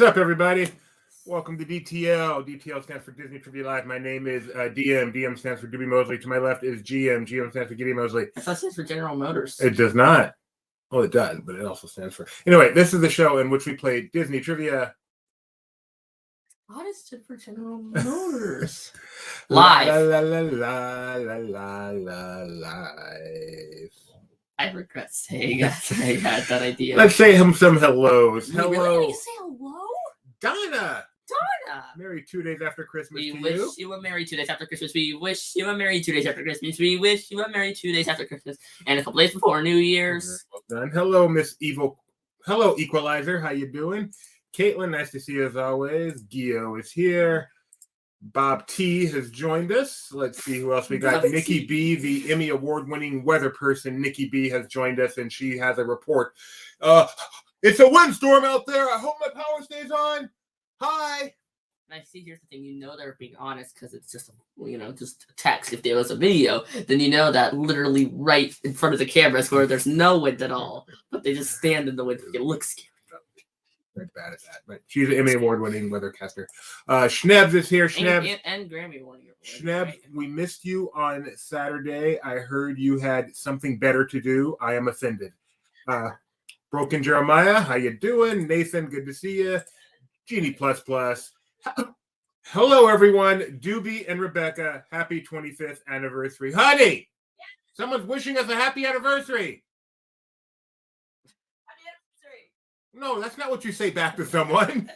What's up, everybody? Welcome to DTL. DTL stands for Disney Trivia Live. My name is DM. DM stands for Doobie Mosley. To my left is GM. GM stands for Giddy Mosley. I thought it stands for General Motors. It does not. Well, it does, but it also stands for... Anyway, this is the show in which we play Disney Trivia. What is it for General Motors? Live. La, la, la, la, la, la, live. I regret saying I had that idea. Let's say some hellos. You really Hello. want to say hello? Donna. Donna. Married 2 days after Christmas We to wish you. you were married 2 days after Christmas. We wish you were married 2 days after Christmas. We wish you were married 2 days after Christmas. And a couple days before New Year's. Well done. Hello, Miss Evil. Hello, Equalizer. How you doing? Caitlin, nice to see you as always. Gio is here. Bob T has joined us. Let's see who else we got. Bob Nikki T. B, the Emmy Award-winning weather person. Nikki B has joined us, and she has a report. It's a windstorm out there. I hope my power stays on. Hi. And I see, here's the thing, you know they're being honest because it's just, just a text. If there was a video, then you know that literally right in front of the cameras where there's no wind at all, but they just stand in the wind. It looks scary. Very bad at that, but she's an Emmy Award-winning weathercaster. Schnebs is here. Schnebs. And Grammy Award. Schnebs, right? we missed you on Saturday. I heard you had something better to do. I am offended. Broken Jeremiah, how you doing? Nathan, good to see you. Genie Plus Plus. Hello, everyone. Doobie and Rebecca, happy 25th anniversary. Honey, someone's wishing us a happy anniversary. Happy anniversary. No, that's not what you say back to someone.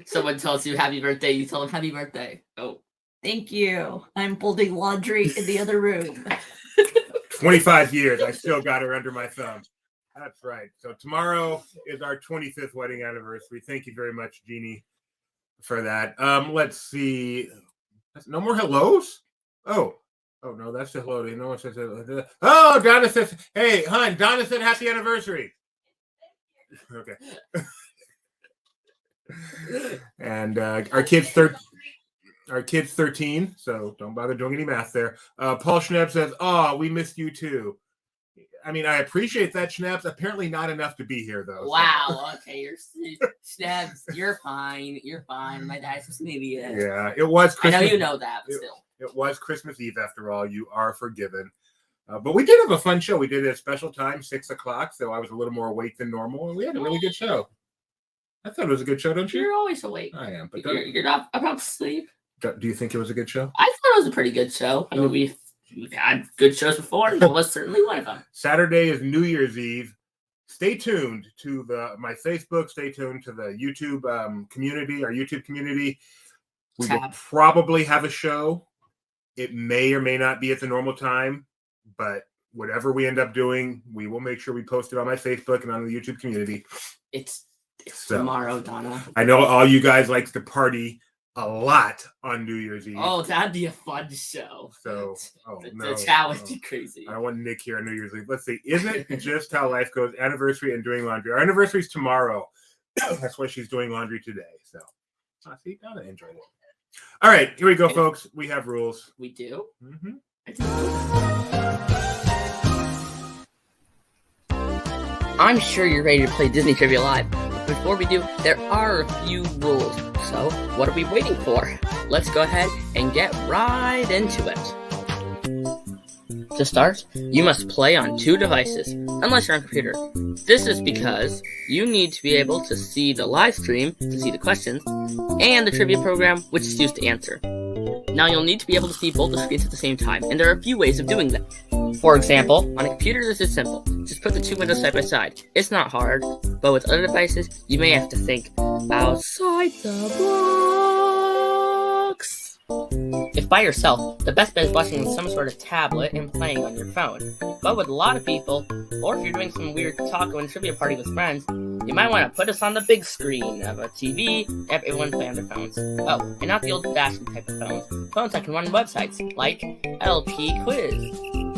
Someone tells you happy birthday, you tell them happy birthday. Oh. Thank you. I'm folding laundry in the other room. 25 years. I still got her under my thumb. That's right. So tomorrow is our 25th wedding anniversary. Thank you very much, Jeannie, for that. Let's see. No more hellos? Oh, no, that's the hello. No one says hello. Oh, Donna says, hey, hon, Donna said happy anniversary. Okay. And our kid's 13, so don't bother doing any math there. Paul Schnapp says, oh, we missed you too. I mean, I appreciate that, Schnaps. Apparently not enough to be here, though. Wow, so. Okay, Schnaps, you're fine. You're fine. My dad's just an idiot. Yeah, it was Christmas. I know you know that, but still. It was Christmas Eve, after all. You are forgiven. But we did have a fun show. We did it at a special time, 6 o'clock, so I was a little more awake than normal, and we had a really good show. I thought it was a good show, don't you? You're always awake. I am. But you're not about to sleep. Do you think it was a good show? I thought it was a pretty good show. I mean, we've had good shows before, and that was certainly one of them. Saturday is New Year's Eve. Stay tuned to my Facebook. Stay tuned to the YouTube community, our YouTube community. We will probably have a show. It may or may not be at the normal time, but whatever we end up doing, we will make sure we post it on my Facebook and on the YouTube community. It's tomorrow, Donna. I know all you guys like to party a lot on New Year's Eve. Oh, that'd be a fun show. So, the challenge would be crazy. I don't want Nick here on New Year's Eve. Let's see. Isn't it just how life goes? Anniversary and doing laundry. Our anniversary's tomorrow. That's why she's doing laundry today. So, see, Donna enjoyed it. All right, here we go, folks. We have rules. We do? Mm-hmm. I'm sure you're ready to play Disney Trivia Live. Before we do, there are a few rules. So, what are we waiting for? Let's go ahead and get right into it. To start, you must play on 2 devices, unless you're on a computer. This is because you need to be able to see the live stream to see the questions, and the trivia program, which is used to answer. Now you'll need to be able to see both the screens at the same time, and there are a few ways of doing that. For example, on a computer this is simple. Just put the 2 windows side by side. It's not hard, but with other devices, you may have to think outside the box. If by yourself, the best bet is watching some sort of tablet and playing on your phone. But with a lot of people, or if you're doing some weird taco and trivia party with friends, you might want to put us on the big screen of a TV and have everyone play on their phones. Oh, and not the old-fashioned type of phones. Phones that can run websites, like LP Quiz.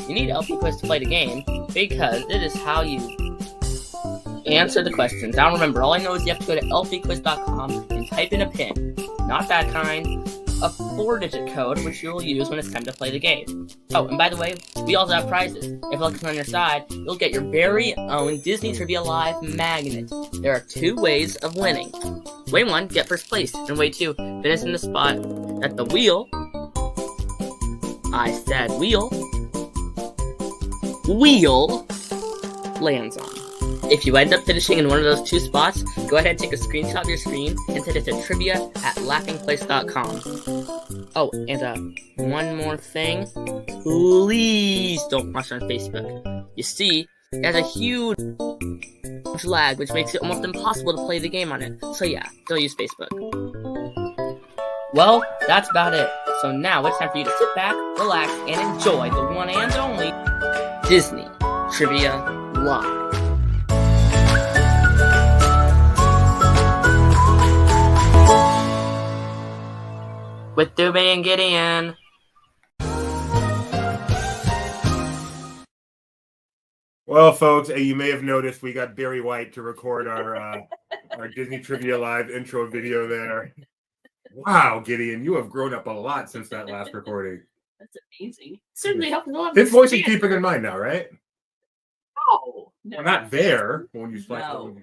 You need LP Quiz to play the game, because it is how you answer the questions. Now remember, all I know is you have to go to lpquiz.com and type in a pin. Not that kind. a 4-digit code, which you'll use when it's time to play the game. Oh, and by the way, we also have prizes. If you look on your side, you'll get your very own Disney Trivia Live magnet. There are 2 ways of winning. Way 1, get first place, and way 2, finish in the spot that the wheel, I said wheel, lands on. If you end up finishing in one of those 2 spots, go ahead and take a screenshot of your screen and send it to trivia@laughingplace.com. Oh, and one more thing. Please don't watch on Facebook. You see, it has a huge lag, which makes it almost impossible to play the game on it. So yeah, don't use Facebook. Well, that's about it. So now it's time for you to sit back, relax, and enjoy the one and only Disney Trivia Live. With Dube and Gideon. Well, folks, you may have noticed we got Barry White to record our Disney Trivia Live intro video there. Wow, Gideon, you have grown up a lot since that last recording. That's amazing. Certainly helped a lot. His voice is keeping in mind now, right? No. Well, not there when you splice No.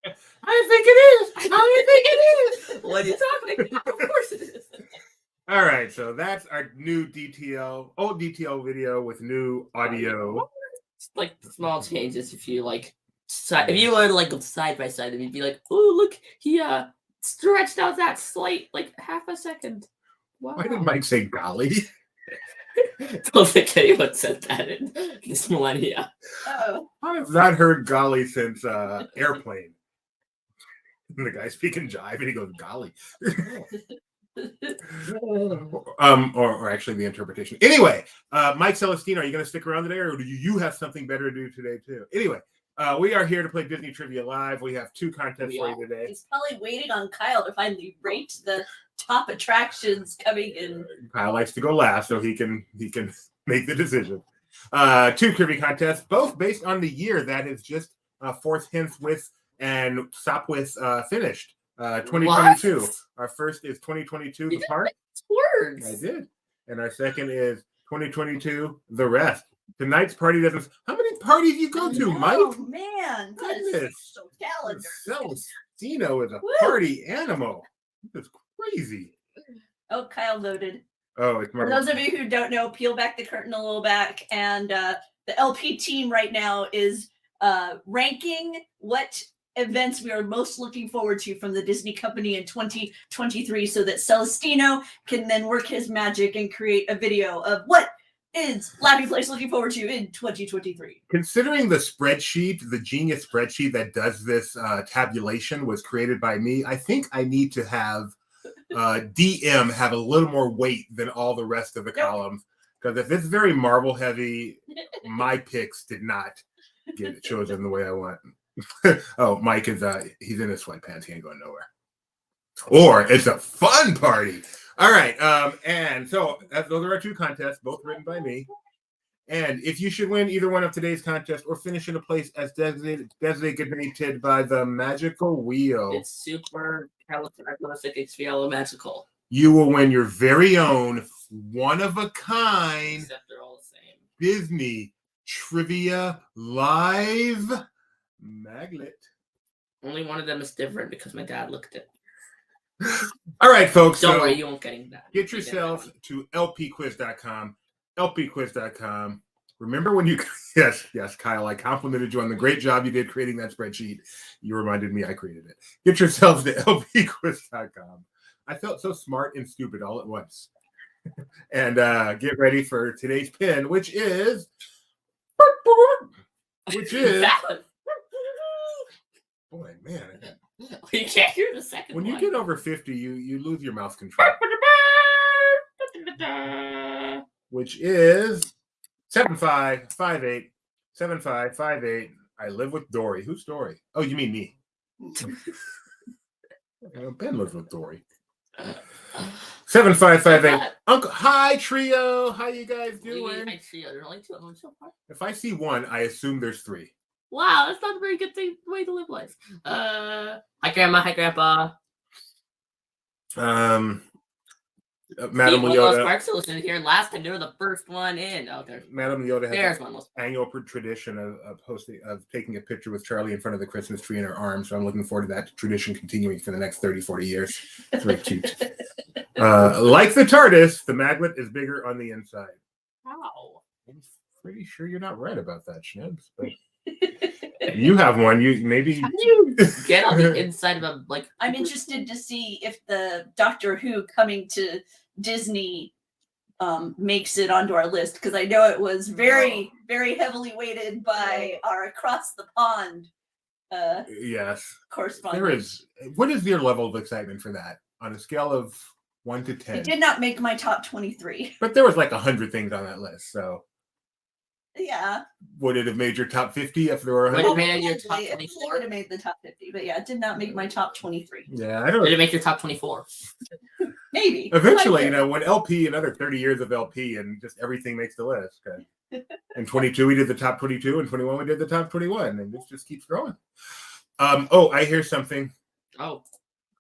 I think it is. I think it is. What are you talking about? Of course it is. All right, so that's our new old DTL video with new audio. It's like small changes. If you like, if you were to like go side by side, then you'd be like, "Oh, look, he stretched out that slight like half a second." Wow. Why did Mike say golly? Don't think anyone said that in this millennia. Oh. I have not heard golly since Airplane. And the guy speaking jive and he goes golly. or actually the interpretation. Anyway, Mike Celestino, are you going to stick around today, or do you have something better to do today too? Anyway, we are here to play Disney Trivia Live. We have 2 contests for you today. He's probably waiting on Kyle to finally rate the top attractions coming in. Kyle likes to go last, so he can make the decision. 2 trivia contests, both based on the year that is just forthwith and Sopwith finished. 2022. What? Our first is 2022, The Park. Words. I did. And our second is 2022, The Rest. Tonight's party doesn't. How many parties you go to, Mike? Oh man, Goodness. goodness. So calendar. Celestino is a Woo. party animal. This is crazy. Oh, Kyle voted. Oh, it's For those of you who don't know, peel back the curtain a little back, and the LP team right now is ranking what events we are most looking forward to from the Disney company in 2023, so that Celestino can then work his magic and create a video of what is Laughing Place looking forward to in 2023. Considering the spreadsheet, the genius spreadsheet that does this tabulation was created by me, I think I need to have DM have a little more weight than all the rest of the columns. Because if it's very Marvel heavy, my picks did not get chosen the way I want. Oh, Mike is he's in his sweatpants. He ain't going nowhere. Or it's a fun party. All right. And so those are our 2 contests, both written by me. And if you should win either one of today's contests or finish in a place as designated by the magical wheel, It's super califragilisticexpialidocious. you will win your very own one-of-a-kind Except they're all the same. Disney Trivia Live magnet. Only one of them is different because my dad looked at it. All right, folks. Don't so worry, you won't get that. get yourself to lpquiz.com. lpquiz.com. Remember when you yes, Kyle, I complimented you on the great job you did creating that spreadsheet. You reminded me I created it. Get yourselves to lpquiz.com. I felt so smart and stupid all at once. And get ready for today's pin, which is boy, man. You can't hear the second When one. you get over 50, you lose your mouth control. Which is 7558 7558. I live with Dory. Who's Dory? Oh, you mean me. Ben lives with Dory. 7558. Uncle, hi trio. How you guys doing? Hi, trio. There's only 2 of them so far. If I see 1, I assume there's 3. Wow, that's not a very good way to live life. Hi, Grandma. Hi, Grandpa. Madam Logo Leota. Sparks listened here last time. They were the first one in. Oh, Madam Leota there's has one. an annual tradition of taking a picture with Charlie in front of the Christmas tree in her arms. So I'm looking forward to that tradition continuing for the next 30, 40 years. It's very cute. Like the TARDIS, the magnet is bigger on the inside. Wow. I'm pretty sure you're not right about that, Schnibs. But you have one. You maybe How do you get on the inside of a like? I'm interested to see if the Doctor Who coming to Disney makes it onto our list, because I know it was very, very heavily weighted by our across the pond yes. correspondent. There is. What is your level of excitement for that on a scale of 1 to 10? It did not make my top 23. But there was like 100 things on that list. So Yeah. would it have made your top 50 if there were Would 100? it made your top Probably, 24? It would have made the top 50, but yeah, it did not make my top 23. Yeah, I don't. Did it make your top 24? Maybe. Eventually, when LP, another 30 years of LP, and just everything makes the list. Okay. And 22, we did the top 22, and 21, we did the top 21, and this just keeps growing. Oh, I hear something. Oh.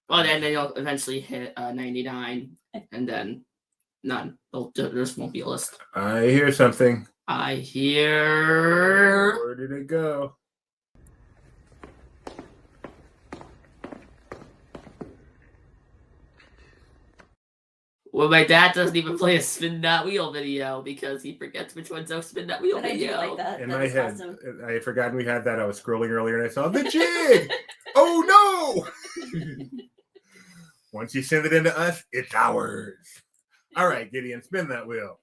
Well, then you'll eventually hit 99, and then none. There just won't be a list. I hear something. I hear. Where did it go? Well, my dad doesn't even play a spin that wheel video because he forgets which one's a spin that wheel But I do video. like that. In That my is head, awesome. I had forgotten we had that. I was scrolling earlier, and I saw the jig. Oh no! Once you send it into us, it's ours. All right, Gideon, spin that wheel.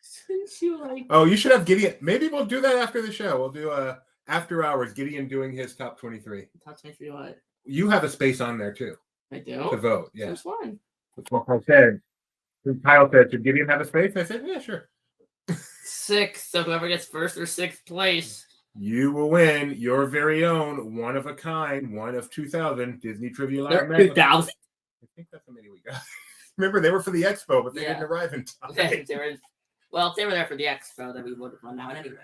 Since you like. Oh, you should have Gideon. Maybe we'll do that after the show. We'll do after hours. Gideon doing his top 23. Top 23 what? You have a space on there too I to do? vote. Yeah. There's one. That's what I said. Kyle said, "Should Gideon have a space?" I said, "Yeah, sure." 6. So whoever gets first or sixth place. You will win your very own one of a kind, one of 2,000 Disney Trivia Live. They're Magnet. 2,000. I think that's the many we got. Remember, they were for the expo, but they Yeah. didn't arrive in time. Well, if they were there for the expo, then we would have run out anyway.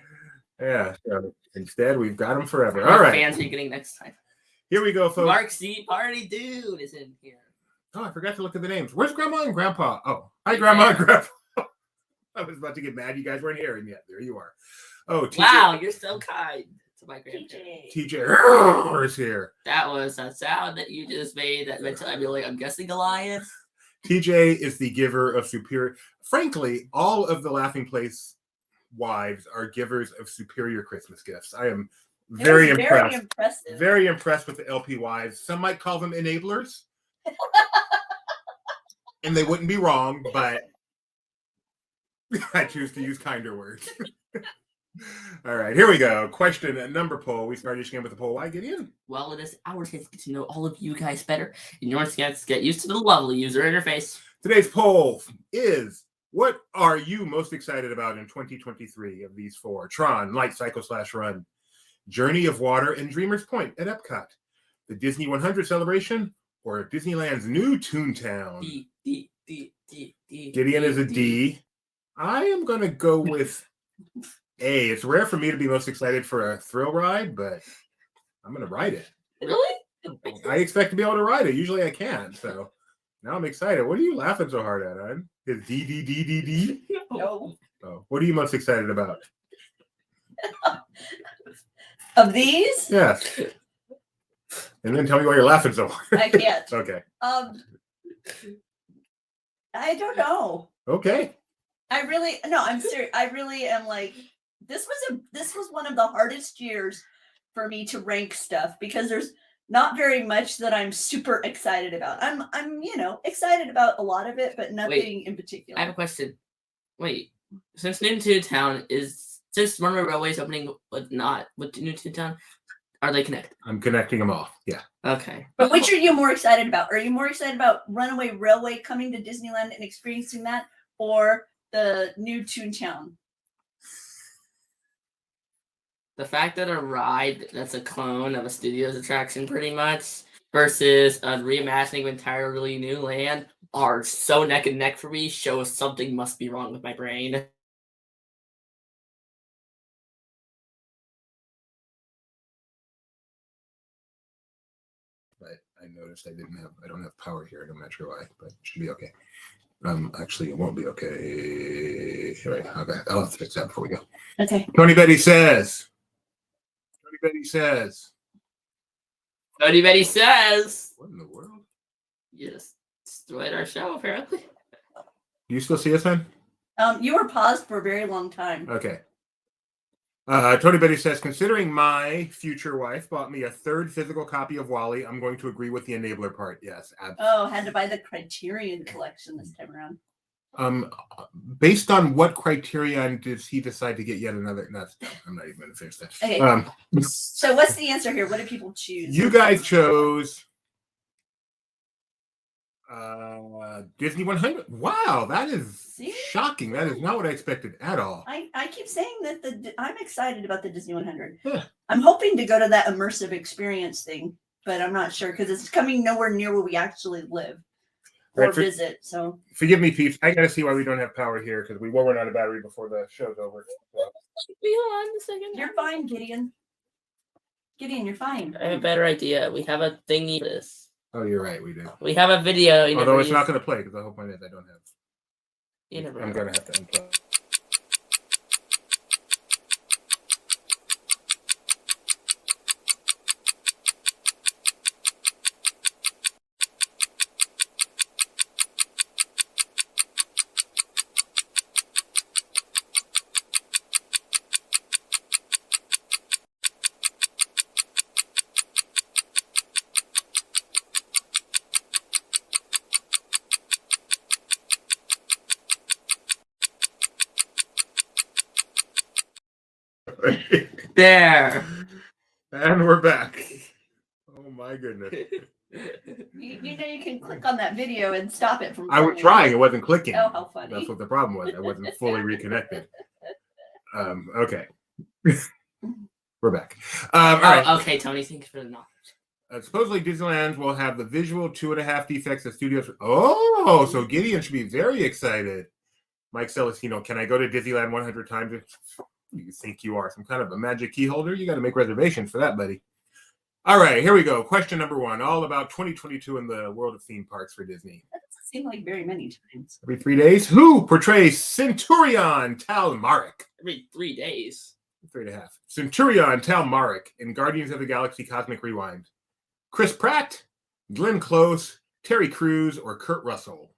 Yeah. So instead, we've got them forever. How All many right. fans are you getting next time? Here we go, folks. Mark C. Party Dude is in here. Oh, I forgot to look at the names. Where's Grandma and Grandpa? Oh, hi, Grandma and Grandpa. I was about to get mad. You guys weren't hearing yet. There you are. Oh, TJ. Wow, you're so kind to my grandparents. TJ is here. That was a sound that you just made that meant to emulate, I'm guessing, a lion. TJ is the giver of superior. Frankly, all of the Laughing Place wives are givers of superior Christmas gifts. I am very It was impressed. Very impressive. Very impressed with the LP wives. Some might call them enablers. And they wouldn't be wrong, but I choose to use kinder words. All right, here we go. Question number poll. We started each game with a poll. Why, Gideon? Well, it is our chance to get to know all of you guys better, and your chance to get used to the lovely user interface. Today's poll is: what are you most excited about in 2023 of these four? Tron, Light Cycle / Run, Journey of Water, and Dreamer's Point at Epcot, the Disney 100 celebration, or Disneyland's new Toontown? D. Gideon is a D. I am going to go with A. It's rare for me to be most excited for a thrill ride, but I'm going to ride it. Really? I expect to be able to ride it. Usually I can't, so now I'm excited. What are you laughing so hard at, hon? Is D? No. Oh, what are you most excited about? Of these, Yes. And then tell me why you're laughing so hard. I can't. Okay. I don't know. Okay. I'm serious. I really am like, this was one of the hardest years for me to rank stuff because there's not very much that I'm super excited about. I'm excited about a lot of it, but nothing in particular. I have a question. Wait, since New Toontown since Runaway Railway is opening, but not with New Toontown, are they connected? I'm connecting them all. Yeah. Okay. But which are you more excited about? Are you more excited about Runaway Railway coming to Disneyland and experiencing that, or the new Toontown? The fact that a ride that's a clone of a studio's attraction pretty much versus a reimagining of entirely new land are so neck and neck for me shows something must be wrong with my brain. but I noticed I don't have power here, and I'm not sure why, but it should be okay. Actually, it won't be okay. All right, okay. I'll have to fix that before we go. Okay. Tony Betty says. Tony Betty says. Tony Betty says. What in the world? You just destroyed our show, apparently. Do you still see us, hon? You were paused for a very long time. Okay. Tony Betty says, considering my future wife bought me a third physical copy of Wall-E, I'm going to agree with the enabler part. Yes, absolutely. Oh, had to buy the Criterion collection this time around. Based on what criterion does he decide to get yet another? No, I'm not even going to finish that. Okay. So what's the answer here? What did people choose? You guys chose Disney 100. Wow, that is shocking. That is not what I expected at all. I keep saying that I'm excited about the Disney 100. Yeah. I'm hoping to go to that immersive experience thing, but I'm not sure because it's coming nowhere near where we actually live or visit. So forgive me, peeps. I gotta see why we don't have power here because we will run out of battery before the show's over. Hold on a second. You're fine, Gideon. Gideon, you're fine. I have a better idea. We have a thingy for this. Oh, you're right. We do. We have a video. Although it's not going to play because the whole point is I don't have. I'm going to have to unplug. There. And we're back. Oh my goodness. You know you can click on that video and stop it from I was trying, it wasn't clicking. Oh, how funny. That's what the problem was. I wasn't fully reconnected. Okay. We're back. All right. Okay, Tony, thanks for the knowledge. Supposedly Disneyland will have the visual 2.5 defects of studios. Oh, so Gideon should be very excited. Mike Celestino, can I go to Disneyland 100 times? You think you are some kind of a magic key holder? You got to make reservations for that, buddy. All right, here we go. Question number 1, all about 2022 in the world of theme parks for Disney. That doesn't seem like very many times. Every 3 days. Who portrays Centurion Tal Marek? Every 3 days. 3.5. Centurion Tal Marek in Guardians of the Galaxy Cosmic Rewind. Chris Pratt, Glenn Close, Terry Crews, or Kurt Russell?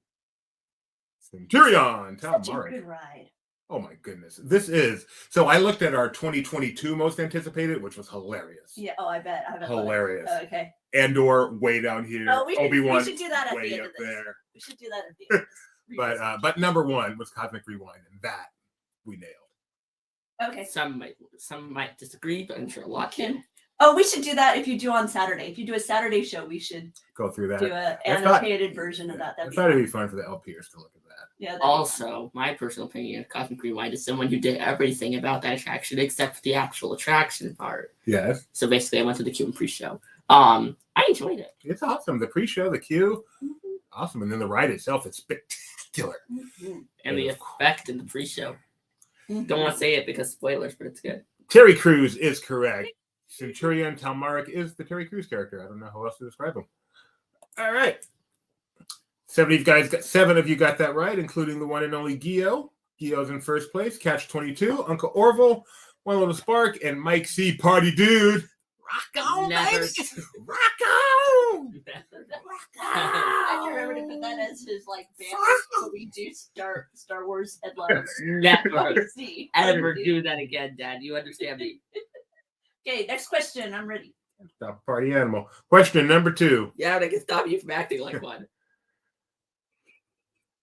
Centurion Tal Marek. Such a good ride. Oh my goodness. This is so I looked at our 2022 most anticipated, which was hilarious. Yeah, I bet. Hilarious. Oh, okay. Andor way down here. Oh, we Obi-Wan should do that at way the end up of this. there. We should do that at the end. But number 1 was Cosmic Rewind, and that we nailed. Okay. Some might disagree, but I'm sure a lot can. Oh, we should do that if you do on Saturday. If you do a Saturday show, we should go through that. Do an annotated version of that. I thought it'd be fun for the LPers to look at that. Yeah. Also, my personal opinion of Cosmic Rewind is someone who did everything about that attraction except for the actual attraction part. Yes. So basically, I went to the queue and pre-show. I enjoyed it. It's awesome. The pre-show, the queue, awesome, and then the ride itself is spectacular. And the effect in the pre-show. Don't want to say it because spoilers, but it's good. Terry Crews is correct. Centurion Tal Marek is the Terry Crews character. I don't know how else to describe him. All right. 7 of you got that right, including the one and only Gio. Gio's in first place. Catch 22. Uncle Orville, One Little Spark, and Mike C. Party Dude. Rock on, baby. Rock on. I remember to put that as his banner so we do Star Wars headlines. Never ever do that again, Dad. You understand me? Okay, next question. I'm ready. Stop party animal. Question number 2. Yeah, but I can stop you from acting like one.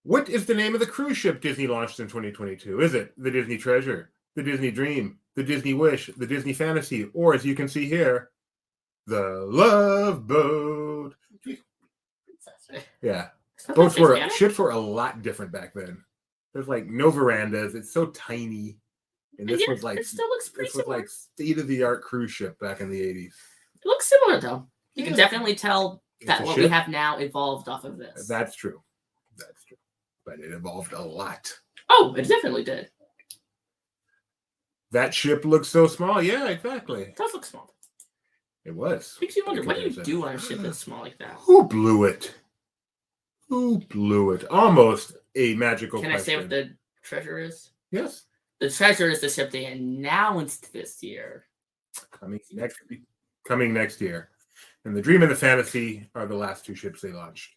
What is the name of the cruise ship Disney launched in 2022? Is it the Disney Treasure, the Disney Dream, the Disney Wish, the Disney Fantasy, or as you can see here, the Love Boat? Yeah. Ships were a lot different back then. There's no verandas. It's so tiny. And this was it still looks pretty similar. State-of-the-art cruise ship back in the 80s. It looks similar though. You can definitely tell that what we have now evolved off of this. That's true. But it evolved a lot. Oh, it definitely did. That ship looks so small. Yeah, exactly. It does look small. It was. Makes you wonder, what do you do on a ship that's small like that? Who blew it? Who blew it? Almost a magical Can question. I say what the treasure is? Yes. The treasure is the ship they announced this year. Coming next year. And the Dream and the Fantasy are the last two ships they launched.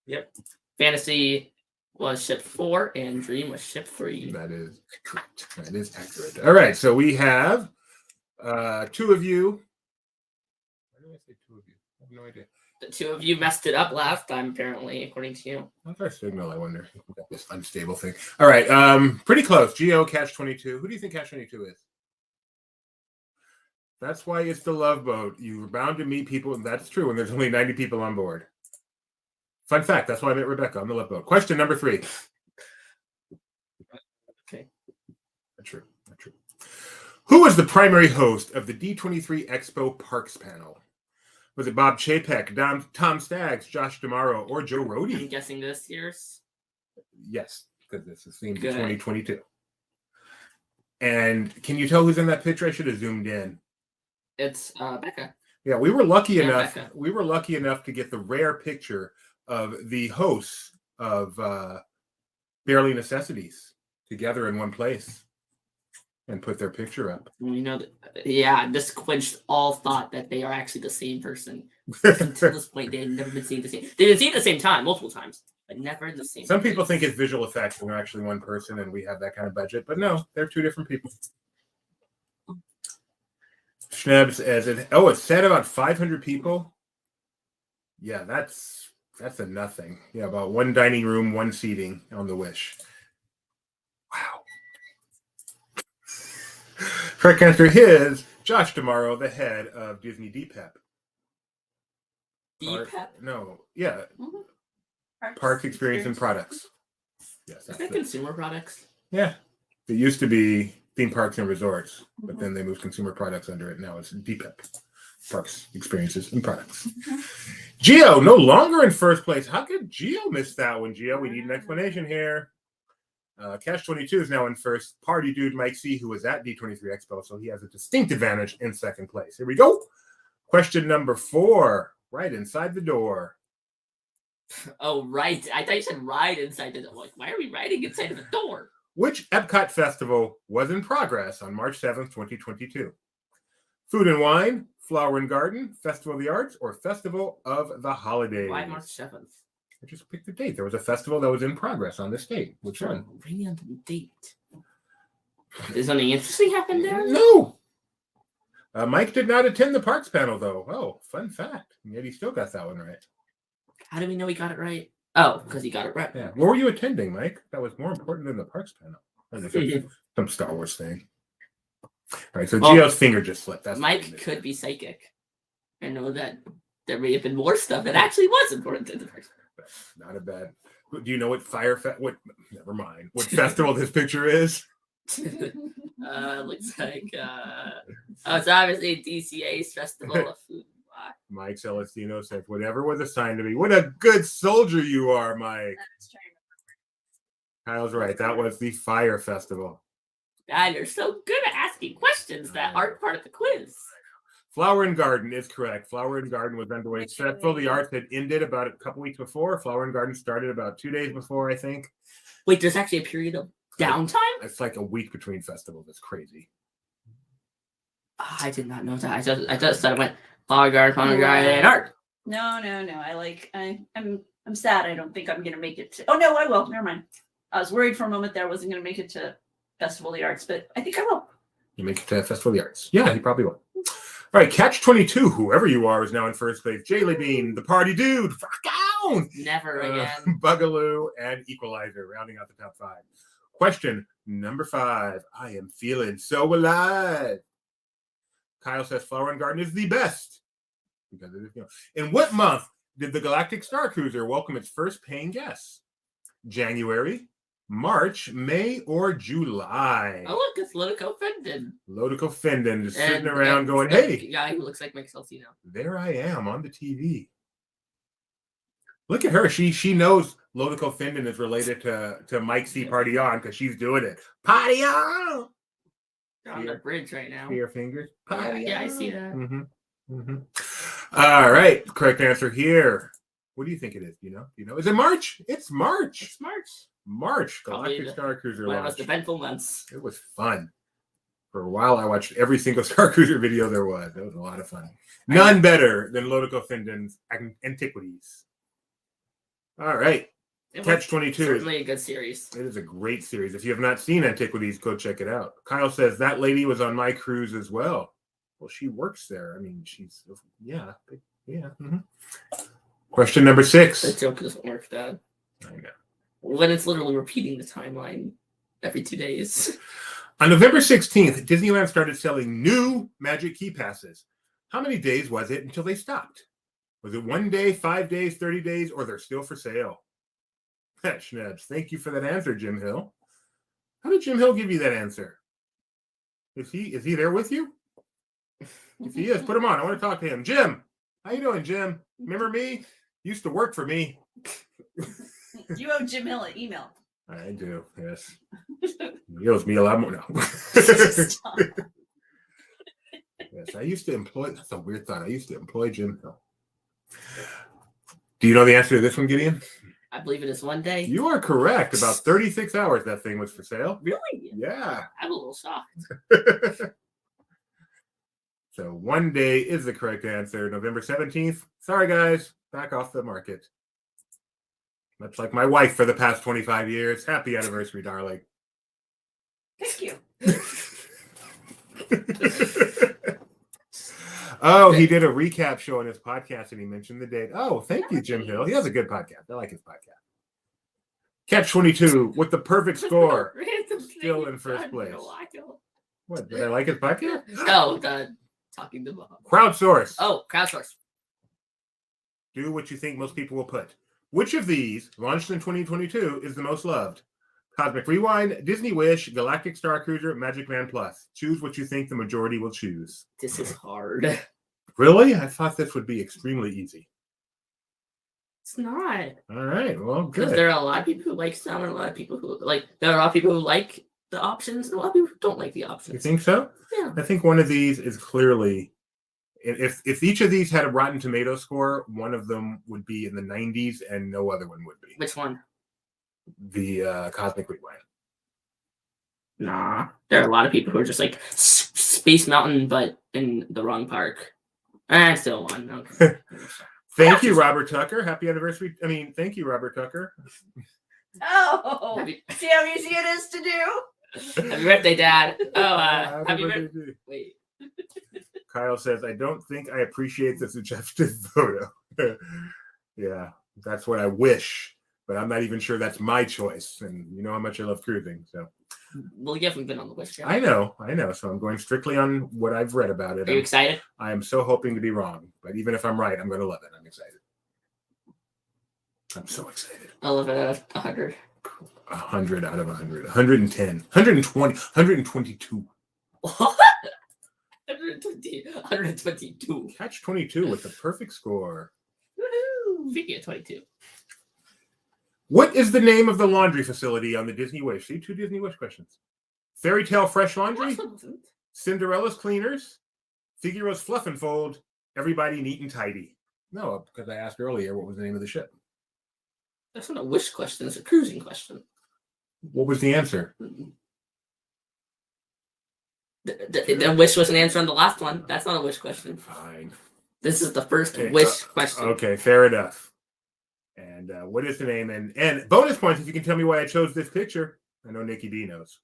Yep. Fantasy was ship 4 and Dream was ship 3. That is correct. That is accurate. All right. So we have two of you. Why did I say two of you? I have no idea. The two of you messed it up last time, apparently, according to you. What's our signal, I wonder? We got this unstable thing. All right. Pretty close. Geo, Catch 22. Who do you think Catch 22 is? That's why it's the Love Boat. You're bound to meet people. That's true. And there's only 90 people on board. Fun fact. That's why I met Rebecca on the Love Boat. Question number 3. Okay. Not true. Not true. Who was the primary host of the D23 Expo Parks panel? Was it Bob Chapek, Tom Staggs, Josh D'Amaro, or Joe I'm Rohde? guessing this year's. Yes, because this is themed Good. 2022. And can you tell who's in that picture? I should have zoomed in. It's Becca. Yeah, we were lucky Yeah, enough. Becca. We were lucky enough to get the rare picture of the hosts of Barely Necessities together in one place and put their picture up. You know, this quenched all thought that they are actually the same person. Until this point, they had never been seen the same. They've been seen at the same time, multiple times, but never the same. Some people place. think it's visual effects and they're actually one person and we have that kind of budget, but no, they're two different people. Schnebs, it said about 500 people. Yeah, that's a nothing. Yeah, about one dining room, one seating on the Wish. Wow. Correct answer is Josh D'Amaro, the head of Disney DPEP. DPEP? No, yeah. Mm-hmm. Parks Experience and Products. Yes, Is that's that it. consumer products? Yeah. It used to be Theme Parks and Resorts, but then they moved consumer products under it. Now it's DPEP. Parks, Experiences, and Products. Geo, no longer in first place. How could Geo miss that one, Geo? We need an explanation here. Cash 22 is now in first. Party dude Mike C, who was at D23 Expo, so he has a distinct advantage in second place. Here we go. Question number 4, right inside the door. Oh, right. I thought you said ride inside the door. Like, why are we riding inside of the door? Which Epcot festival was in progress on March 7th, 2022? Food and Wine, Flower and Garden, Festival of the Arts, or Festival of the Holidays? Why March 7th? I just picked the date. There was a festival that was in progress on this date. Which one? Bring me on the date. Did something interesting happen there? No. Mike did not attend the parks panel, though. Oh, fun fact. Yet he still got that one right. How do we know he got it right? Oh, because he got it right. Yeah. What were you attending, Mike? That was more important than the parks panel. Some Star Wars thing. All right, so Geo's finger just slipped. That's Mike could be psychic. I know that there may have been more stuff that actually was important in the first. Not a bad. Do you know what never mind. What festival this picture is? Looks like it's obviously DCA's Festival of Food. Mike Celestino said, "Whatever was assigned to me." What a good soldier you are, Mike. Kyle's right. That was the Fire Festival. God, you're so good at asking questions that aren't part of the quiz. Flower and Garden is correct. Flower and Garden was underway. Festival of the Arts had ended about a couple weeks before. Flower and Garden started about 2 days before, I think. Wait, there's actually a period of downtime? It's like a week between festivals. It's crazy. I did not know that. I just thought it went Flower Garden, and Art. No. I'm sad. I don't think I'm gonna make it to. Oh no, I will. Never mind. I was worried for a moment that I wasn't gonna make it to Festival of the Arts, but I think I will. You make it to Festival of the Arts. Yeah, he probably will. All right, Catch 22, whoever you are, is now in first place. Jaylee Bean, the party dude, fuck down. Never again. Bugaloo and Equalizer, rounding out the top 5. Question number 5. I am feeling so alive. Kyle says Flower and Garden is the best. Because it is, In what month did the Galactic Star Cruiser welcome its first paying guests? January, March, May, or July? Oh, look, it's Lotico Fendon. Lotico Fendon just sitting around going, hey. Guy who looks like Mike Celestino. There I am on the TV. Look at her. She knows Lotico Fendon is related to Mike C. Party On because she's doing it. Party on! They're on the bridge right now. See her fingers? Party Yeah, on. I see that. Mm-hmm. Mhm. All right. Correct answer here. What do you think it is? Do you know? Is it March? It's March. It's March. March. Probably Galactic Star Cruiser One of the most launch. eventful months. It was fun. For a while, I watched every single Star Cruiser video there was. That was a lot of fun. None better than Lodico Finden's Antiquities. All right. Catch 22. Certainly a good series. It is a great series. If you have not seen Antiquities, go check it out. Kyle says that lady was on my cruise as well. Well, she works there. I mean, she's yeah. Mm-hmm. Question number 6. That joke doesn't work, Dad. I know. When it's literally repeating the timeline every 2 days. On November 16th, Disneyland started selling new Magic Key Passes. How many days was it until they stopped? Was it 1 day, 5 days, 30 days, or they're still for sale? Schnebs, thank you for that answer, Jim Hill. How did Jim Hill give you that answer? Is he there with you? If he is, put him on. I want to talk to him. Jim, how you doing, Jim? Remember me? Used to work for me. You owe Jim Hill an email. I do, yes. He owes me a lot more now. Stop. Yes, I used to employ, that's a weird thought. I used to employ Jim Hill. Do you know the answer to this one, Gideon? I believe it is 1 day. You are correct. About 36 hours that thing was for sale. Really? Yeah. I'm a little shocked. So 1 day is the correct answer. November 17th. Sorry, guys. Back off the market. Much like my wife for the past 25 years. Happy anniversary, darling. Thank you. Oh, he did a recap show on his podcast and he mentioned the date. Oh, thank you, Jim Hill. He has a good podcast. I like his podcast. Catch 22 with the perfect score. Still in first place. What? Did I like his podcast? Oh, the talking to Bob. Crowdsource. Oh, crowdsource. Do what you think most people will put. Which of these, launched in 2022, is the most loved? Cosmic Rewind, Disney Wish, Galactic Star Cruiser, Magic Man Plus. Choose what you think the majority will choose. This is hard. Really? I thought this would be extremely easy. It's not. All right. Well, Because good. there are a lot of people who like some and a lot of people who there are a lot of people who like the options and a lot of people who don't like the options. You think so? Yeah. I think one of these is clearly, if each of these had a Rotten Tomato score, one of them would be in the 90s and no other one would be. Which one? The Cosmic Rewind. Nah. There are a lot of people who are just like Space Mountain, but in the wrong park. I still won. Okay. Thank you, Robert Tucker. Happy anniversary. Thank you, Robert Tucker. Oh, see how easy it is to do? Happy birthday, Dad. Oh, Happy birthday. Wait. Kyle says, I don't think I appreciate the suggested photo. Yeah, that's what I wish, but I'm not even sure that's my choice. And you know how much I love cruising. So, Well, you haven't been on the wish yet. I know. So I'm going strictly on what I've read about it. Are you excited? I am so hoping to be wrong, but even if I'm right, I'm going to love it. I'm excited. I'm so excited. I love it out of 100. 100 out of 100. 110. 120. 122. What? 122. Catch 22 with the perfect score. Woohoo! Speaking of 22. What is the name of the laundry facility on the Disney Wish? See, 2 Disney Wish questions. Fairy Tale Fresh Laundry, Cinderella's Cleaners, Figaro's Fluff and Fold, Everybody Neat and Tidy. No, because I asked earlier what was the name of the ship. That's not a wish question. It's a cruising question. What was the answer? The wish was an answer on the last one. That's not a wish question. Fine. This is the first wish question. Okay, fair enough. And what is the name? And bonus points if you can tell me why I chose this picture. I know Nikki D knows.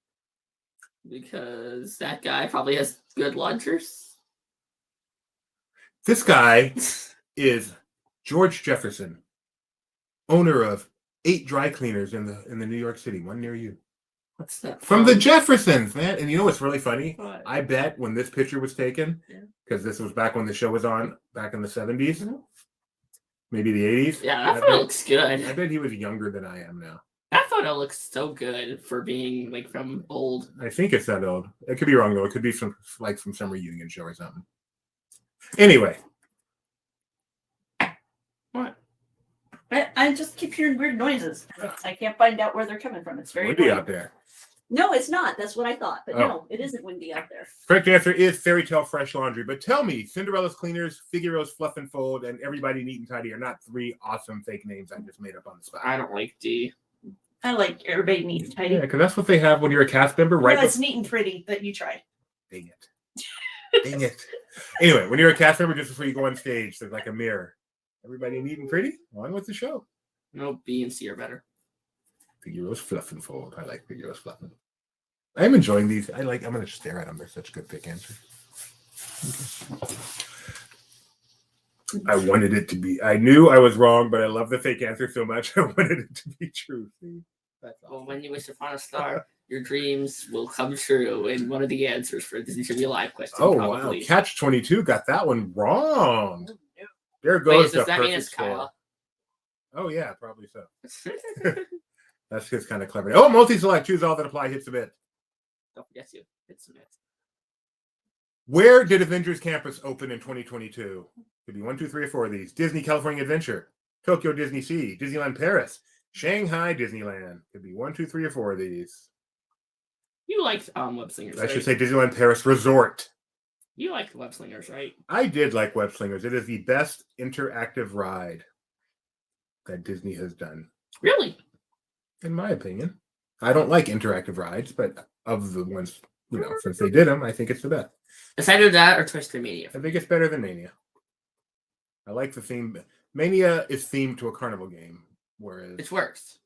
Because that guy probably has good launchers. This guy is George Jefferson, owner of 8 dry cleaners in the New York City, one near you. What's that? From the Jeffersons, man. And you know what's really funny? What? I bet when this picture was taken, because this was back when the show was on, back in the 70s, maybe the 80s. Yeah, that photo looks good. I bet he was younger than I am now. That photo looks so good for being like from old. I think it's that old. It could be wrong though. It could be from some reunion show or something. Anyway. What? I just keep hearing weird noises. I can't find out where they're coming from. It's very Windy annoying. out there. No, it's not. That's what I thought. But Oh. no, it isn't windy out there. Correct answer is Fairy Tale Fresh Laundry. But tell me, Cinderella's Cleaners, Figaro's Fluff and Fold, and Everybody Neat and Tidy are not 3 awesome fake names I just made up on the spot. I don't like D. I like Everybody Neat and Tidy. Yeah, because that's what they have when you're a cast member, right? No, it's neat and pretty, but you tried. Dang it. Dang it. Anyway, when you're a cast member, just before you go on stage, there's like a mirror. Everybody neat and pretty? On with the show. No, B and C are better. Figaro's Fluff and Fold. I like Figaro's Fluff and Fold. I'm enjoying these. I'm going to stare at them. They're such good fake answers. Okay. I wanted it to be. I knew I was wrong, but I love the fake answer so much. I wanted it to be true. See? That's awesome. Well, when you wish upon a star, your dreams will come true. And one of the answers for Disney Trivia Live question. Oh, probably. wow. Catch 22 got that one wrong. There Wait, goes does the that mean perfect it's score. Kyle? Oh, yeah, probably so. That's just kind of clever. Oh, multi-select. Choose all that apply. Hit submit. Don't forget to hit submit. Where did Avengers Campus open in 2022? Could be 1, 2, 3, or 4 of these. Disney California Adventure, Tokyo Disney Sea, Disneyland Paris, Shanghai Disneyland. Could be 1, 2, 3, or 4 of these. You liked Web Slingers, I right? should say Disneyland Paris Resort. You liked Web Slingers, right? I did like Web Slingers. It is the best interactive ride that Disney has done. Really? In my opinion. I don't like interactive rides, but of the ones, since they did them, I think it's the best. Aside of that or Toy Story Mania? I think it's better than Mania. I like the theme. Mania is themed to a carnival game, whereas It's worse.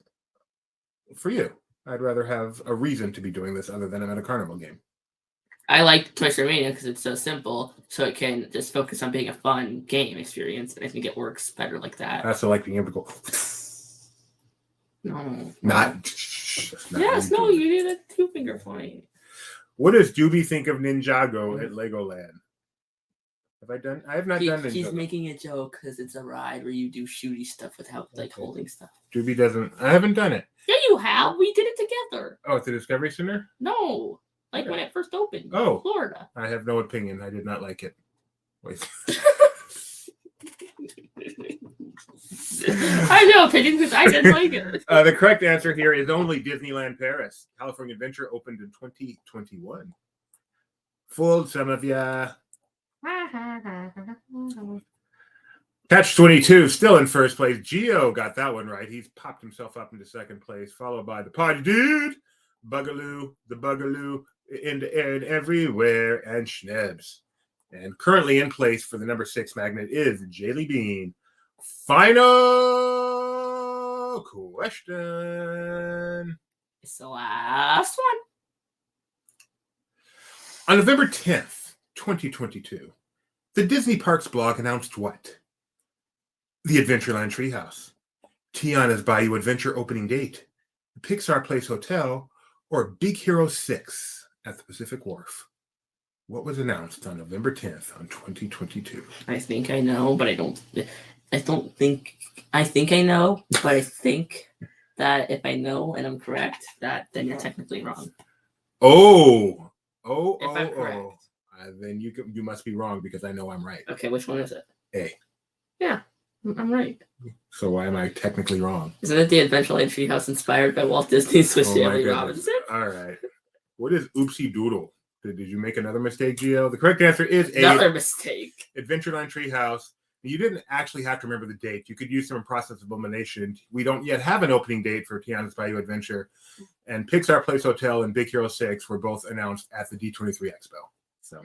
for you, I'd rather have a reason to be doing this other than I'm at a carnival game. I like Toy Story Mania because it's so simple, so it can just focus on being a fun game experience, and I think it works better like that. I also like being able to go. No. Not Yes, no, you did a 2-finger point. What does Doobie think of Ninjago at Legoland? Have I done? I have not done Ninjago. He's making a joke because it's a ride where you do shooty stuff without holding stuff. Doobie doesn't. I haven't done it. Yeah, you have. We did it together. Oh, at the Discovery Center? No, Okay. when it first opened. Oh. Florida. I have no opinion. I did not like it. Wait. I have no opinion because I didn't like it. The correct answer here is only Disneyland Paris. California Adventure opened in 2021. Fooled some of ya. Catch 22, still in first place. Gio got that one right. He's popped himself up into second place, followed by the Party Dude, Bugaloo, the Bugaloo, in the air and everywhere, and Schnebs. And currently in place for the number 6 magnet is Jaylee Bean. Final question. It's the last one. On November 10th, 2022, the Disney Parks blog announced what? The Adventureland Treehouse, Tiana's Bayou Adventure opening date, the Pixar Place Hotel, or Big Hero 6 at the Pacific Wharf. What was announced on November 10th on 2022? I think I know, but I don't think I know, but I think that if I know and I'm correct, then you're technically wrong. If I'm correct. Then you must be wrong because I know I'm right. Okay, which one is it? A. Yeah, I'm right. So why am I technically wrong? Isn't it the Adventureland Treehouse inspired by Walt Disney's Swiss Oh my Family goodness. Robinson? All right. What is Oopsie Doodle? Did you make another mistake, Gio? The correct answer is A. Another mistake. Adventureland Treehouse. You didn't actually have to remember the date. You could use some process of elimination. We don't yet have an opening date for Tiana's Bayou Adventure. And Pixar Place Hotel and Big Hero 6 were both announced at the D23 Expo. So,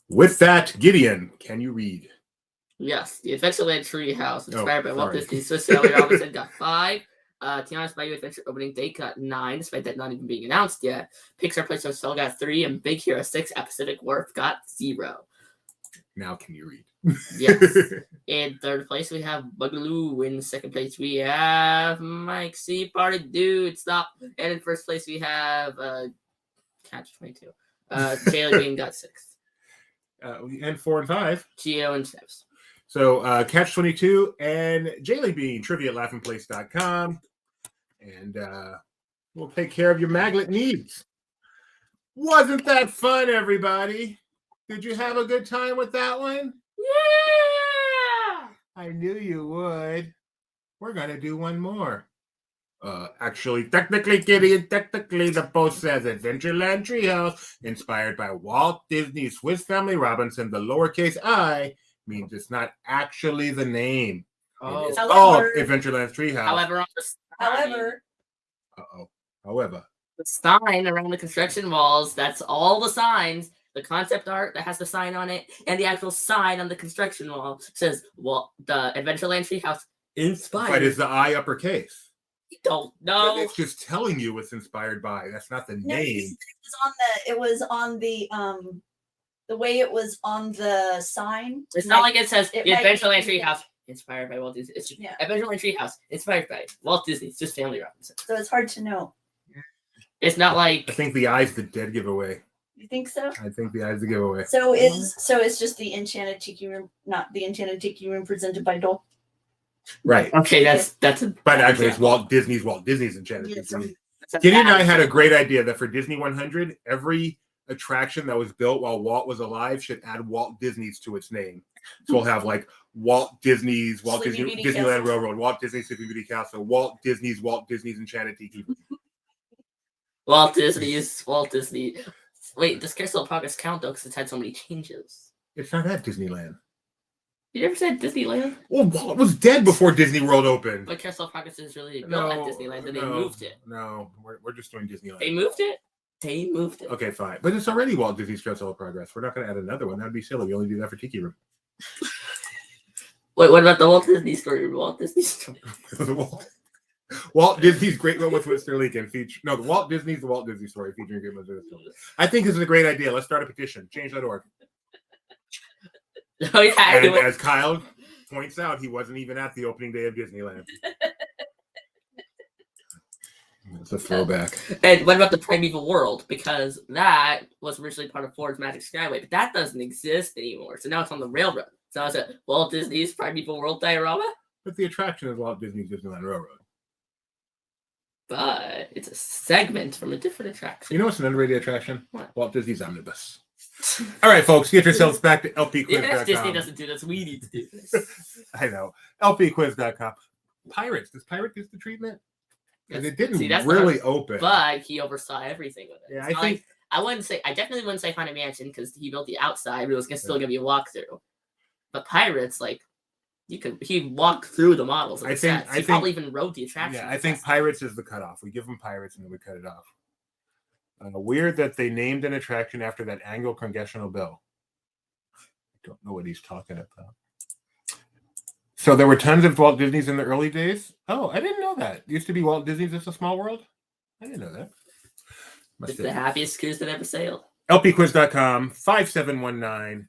with that, Gideon, can you read? Yes, the Adventureland Treehouse, inspired by Walt sorry. Disney's Swiss Family Robinson, got 5. Tiana's Bayou Adventure opening date got 9, despite that not even being announced yet. Pixar Place Hotel got 3, and Big Hero 6 at Pacific Wharf got 0. Now can you read? Yes. In third place, we have Bugaloo. In second place, we have Mike C. Party Dude. Stop. And in first place, we have Catch 22. Jaylee Bean got 6th. And 4 and 5. Gio and Steps. So Catch 22 and Jaylee Bean, trivia at laughingplace.com. And we'll take care of your maglet needs. Wasn't that fun, everybody? Did you have a good time with that one? Yeah! I knew you would. We're going to do one more. Actually, technically, Kitty, technically, the post says Adventureland Treehouse, inspired by Walt Disney's Swiss Family Robinson. The lowercase I means it's not actually the name. Oh. It's However- called Adventureland Treehouse. However, on the However, However, the sign around the construction walls, that's all the signs, the concept art that has the sign on it, and the actual sign on the construction wall says, well, the Adventureland Treehouse inspired. but is the I uppercase? I don't But know. it's just telling you it's inspired by. That's not the no, name. it was on the way it was on the sign. It's not like it says it the might be Adventureland confusing. Treehouse inspired by Walt Disney. It's just Yeah. Adventureland Treehouse inspired by Walt Disney. It's just Family Robinson. So it's hard to know. It's not like I think the I's the dead giveaway. You think so? I think the I's the giveaway. So it's just the Enchanted Tiki Room, not the Enchanted Tiki Room presented by Dole. Right. okay. That's a But actually, it's Walt Disney's Enchanted. Yeah, Disney. that's a Kitty and I bad had a example. great idea that for Disney 100, every attraction that was built while Walt was alive should add Walt Disney's to its name. So we'll have like Walt Disney's Sleeping Beauty Disneyland Castle. Railroad, Walt Disney's Sleeping Beauty Castle, Walt Disney's Enchanted Tiki. Walt Disney. Wait, does Carousel of Progress count though? Because it's had so many changes. It's not at Disneyland. You never said Disneyland? Well, Walt was dead before Disney World opened. But Carousel of Progress is really built at Disneyland, and they moved it. No, we're just doing Disneyland. They moved it? They moved it. Okay, fine. But it's already Walt Disney's Carousel of Progress. We're not going to add another one. That'd be silly. We only do that for Tiki Room. Wait, what about the Walt Disney story? Walt Disney story. Walt Disney's Great Moments with Mr. Lincoln feature. No, the Walt Disney story featuring Great Moments with Mr. Lincoln. I think this is a great idea. Let's start a petition. Change.org. Oh yeah, And anyway. as Kyle points out, he wasn't even at the opening day of Disneyland. It's a throwback. And what about the Primeval World? Because that was originally part of Ford's Magic Skyway, but that doesn't exist anymore. So now it's on the railroad. So it's at Walt Disney's Primeval World diorama, But the attraction is Walt Disney's Disneyland Railroad. but it's a segment from a different attraction. You know what's an underrated attraction? What? Walt Disney's Omnibus. All right, folks, get yourselves back to Even if Disney lpquiz.com. doesn't do this, we need to do this. I know. lpquiz.com. Pirates. Does Pirate get the treatment? Because it didn't See, that's the really hard- open. But he oversaw everything with it. Yeah, It's I not think- like- I definitely wouldn't say Haunted Mansion because he built the outside, but it was still gonna be a walkthrough. But Pirates, like he walked through the models. And I the think- sets. I He think- probably even wrote the attraction. Yeah, I think Pirates is the cutoff. We give them Pirates and then we cut it off. Weird that they named an attraction after that Anglo Congressional Bill. I don't know what he's talking about. So there were tons of Walt Disney's in the early days? Oh, I didn't know that. It used to be Walt Disney's It's a Small World? I didn't know that. It's the happiest cruise that ever sailed. lpquiz.com 5719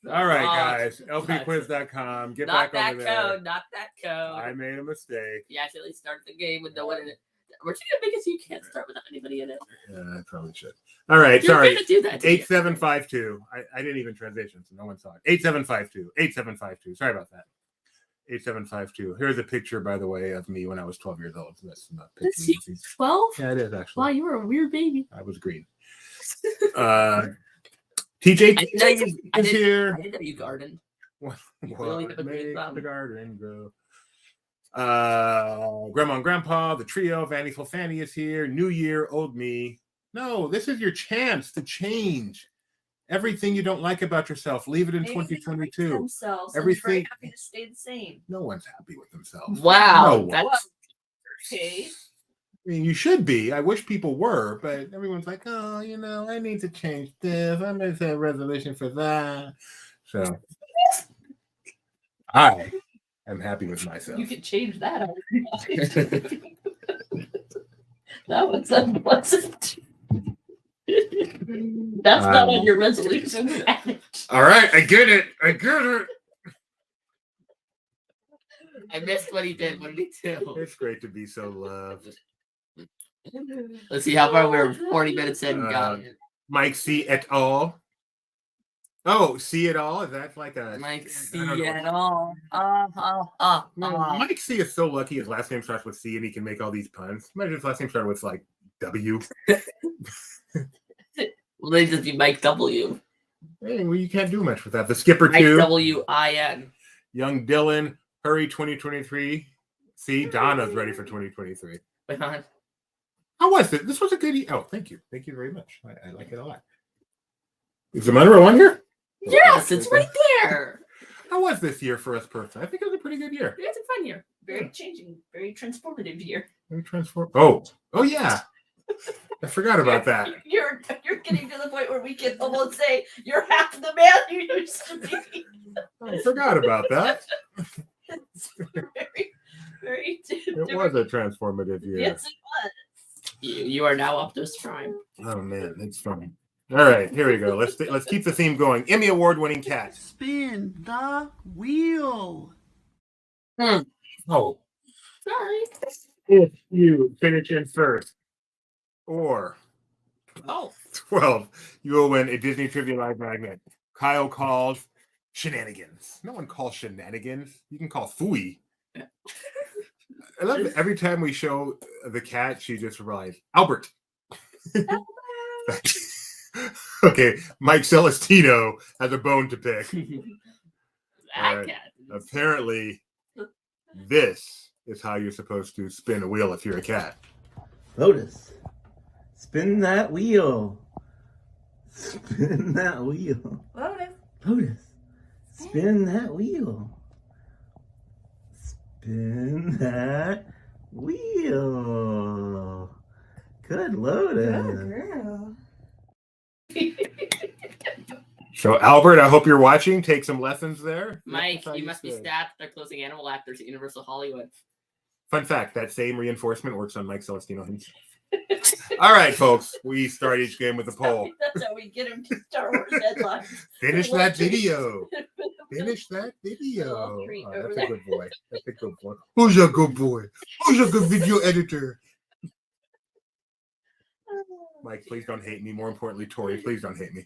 All right, guys. lpquiz.com. Get Not back that over there. code. Not that code. I made a mistake. You actually started the game with no one in it. We're too big as you can't start without anybody in it. Yeah, I probably should. All right, You're sorry. gonna do that. to me. 8752. I didn't even transition, so no one saw it. 8752. Sorry about that. 8752. Here's a picture, by the way, of me when I was 12 years old. So that's not a That's picture. you, 12? Yeah, it is actually. Wow, you were a weird baby. I was green. TJ I didn't know you- I is didn't- here. I didn't know you gardened. What really have a green makes thumb. the garden grow? Grandma and Grandpa, the trio, Vanity Fanny is here. New Year, old me. No, this is your chance to change everything you don't like about yourself. Leave it in Maybe they like 2022. themselves. and Everything- they're very happy to stay the same. No one's happy with themselves. Wow. No. That's Okay. I mean, you should be. I wish people were, but everyone's like, oh, I need to change this. I made a resolution for that. So I am happy with myself. You could change that. That wasn't. That's not on your resolution. All right, I get it. I missed what he did. What did he do? It's great to be so loved. Let's see how far we're 40 minutes in. Got it. Mike C. et al. Oh, see it all? Is that like a Mike I C. don't know. at all. No, Mike C is so lucky his last name starts with C and he can make all these puns. Imagine his last name started with like W. Well, they just be Mike W. Hey, well, you can't do much with that. The Skipper Mike too. W-I-N. Young Dylan, Hurry 2023. See, Donna's ready for 2023. Wait on. How was it? This was a good year. Oh, thank you. Thank you very much. I like it a lot. Is the Monroe on here? Yes, it's right there. How was this year for us personally? I think it was a pretty good year. It's a fun year. Very changing, very transformative year. Oh yeah. I forgot about that. You're getting to the point where we can almost say you're half the man you used to be. I forgot about that. It's very. It was a transformative year. Yes, it was. You are now Optimus Prime. Oh man, it's fun. All right, here we go. Let's keep the theme going. Emmy award-winning cat. Spin the wheel. Oh, Sorry. if you finish in first, or Oh. 12, you will win a Disney Trivia Live magnet. Kyle calls shenanigans. No one calls shenanigans. You can call fooey. I love it. Every time we show the cat, she just replies, Albert. Okay, Mike Celestino has a bone to pick. All right. Apparently, this is how you're supposed to spin a wheel if you're a cat. Lotus, spin that wheel. Spin that wheel. Lotus, spin that wheel. Spin that wheel. Good, Lotus. So, Albert, I hope you're watching. Take some lessons there. Mike, That's how you must be spin. stabbed at closing animal actors at Universal Hollywood. Fun fact, that same reinforcement works on Mike Celestino himself. All right, folks, we start each game with a poll. That's how we get him to Star Wars headlines. Finish that video. Finish that Little video. treat Oh, over that's a there. good boy. That's a good boy. Who's a good boy? Who's a good video editor? Mike, please don't hate me. More importantly, Tori, please don't hate me.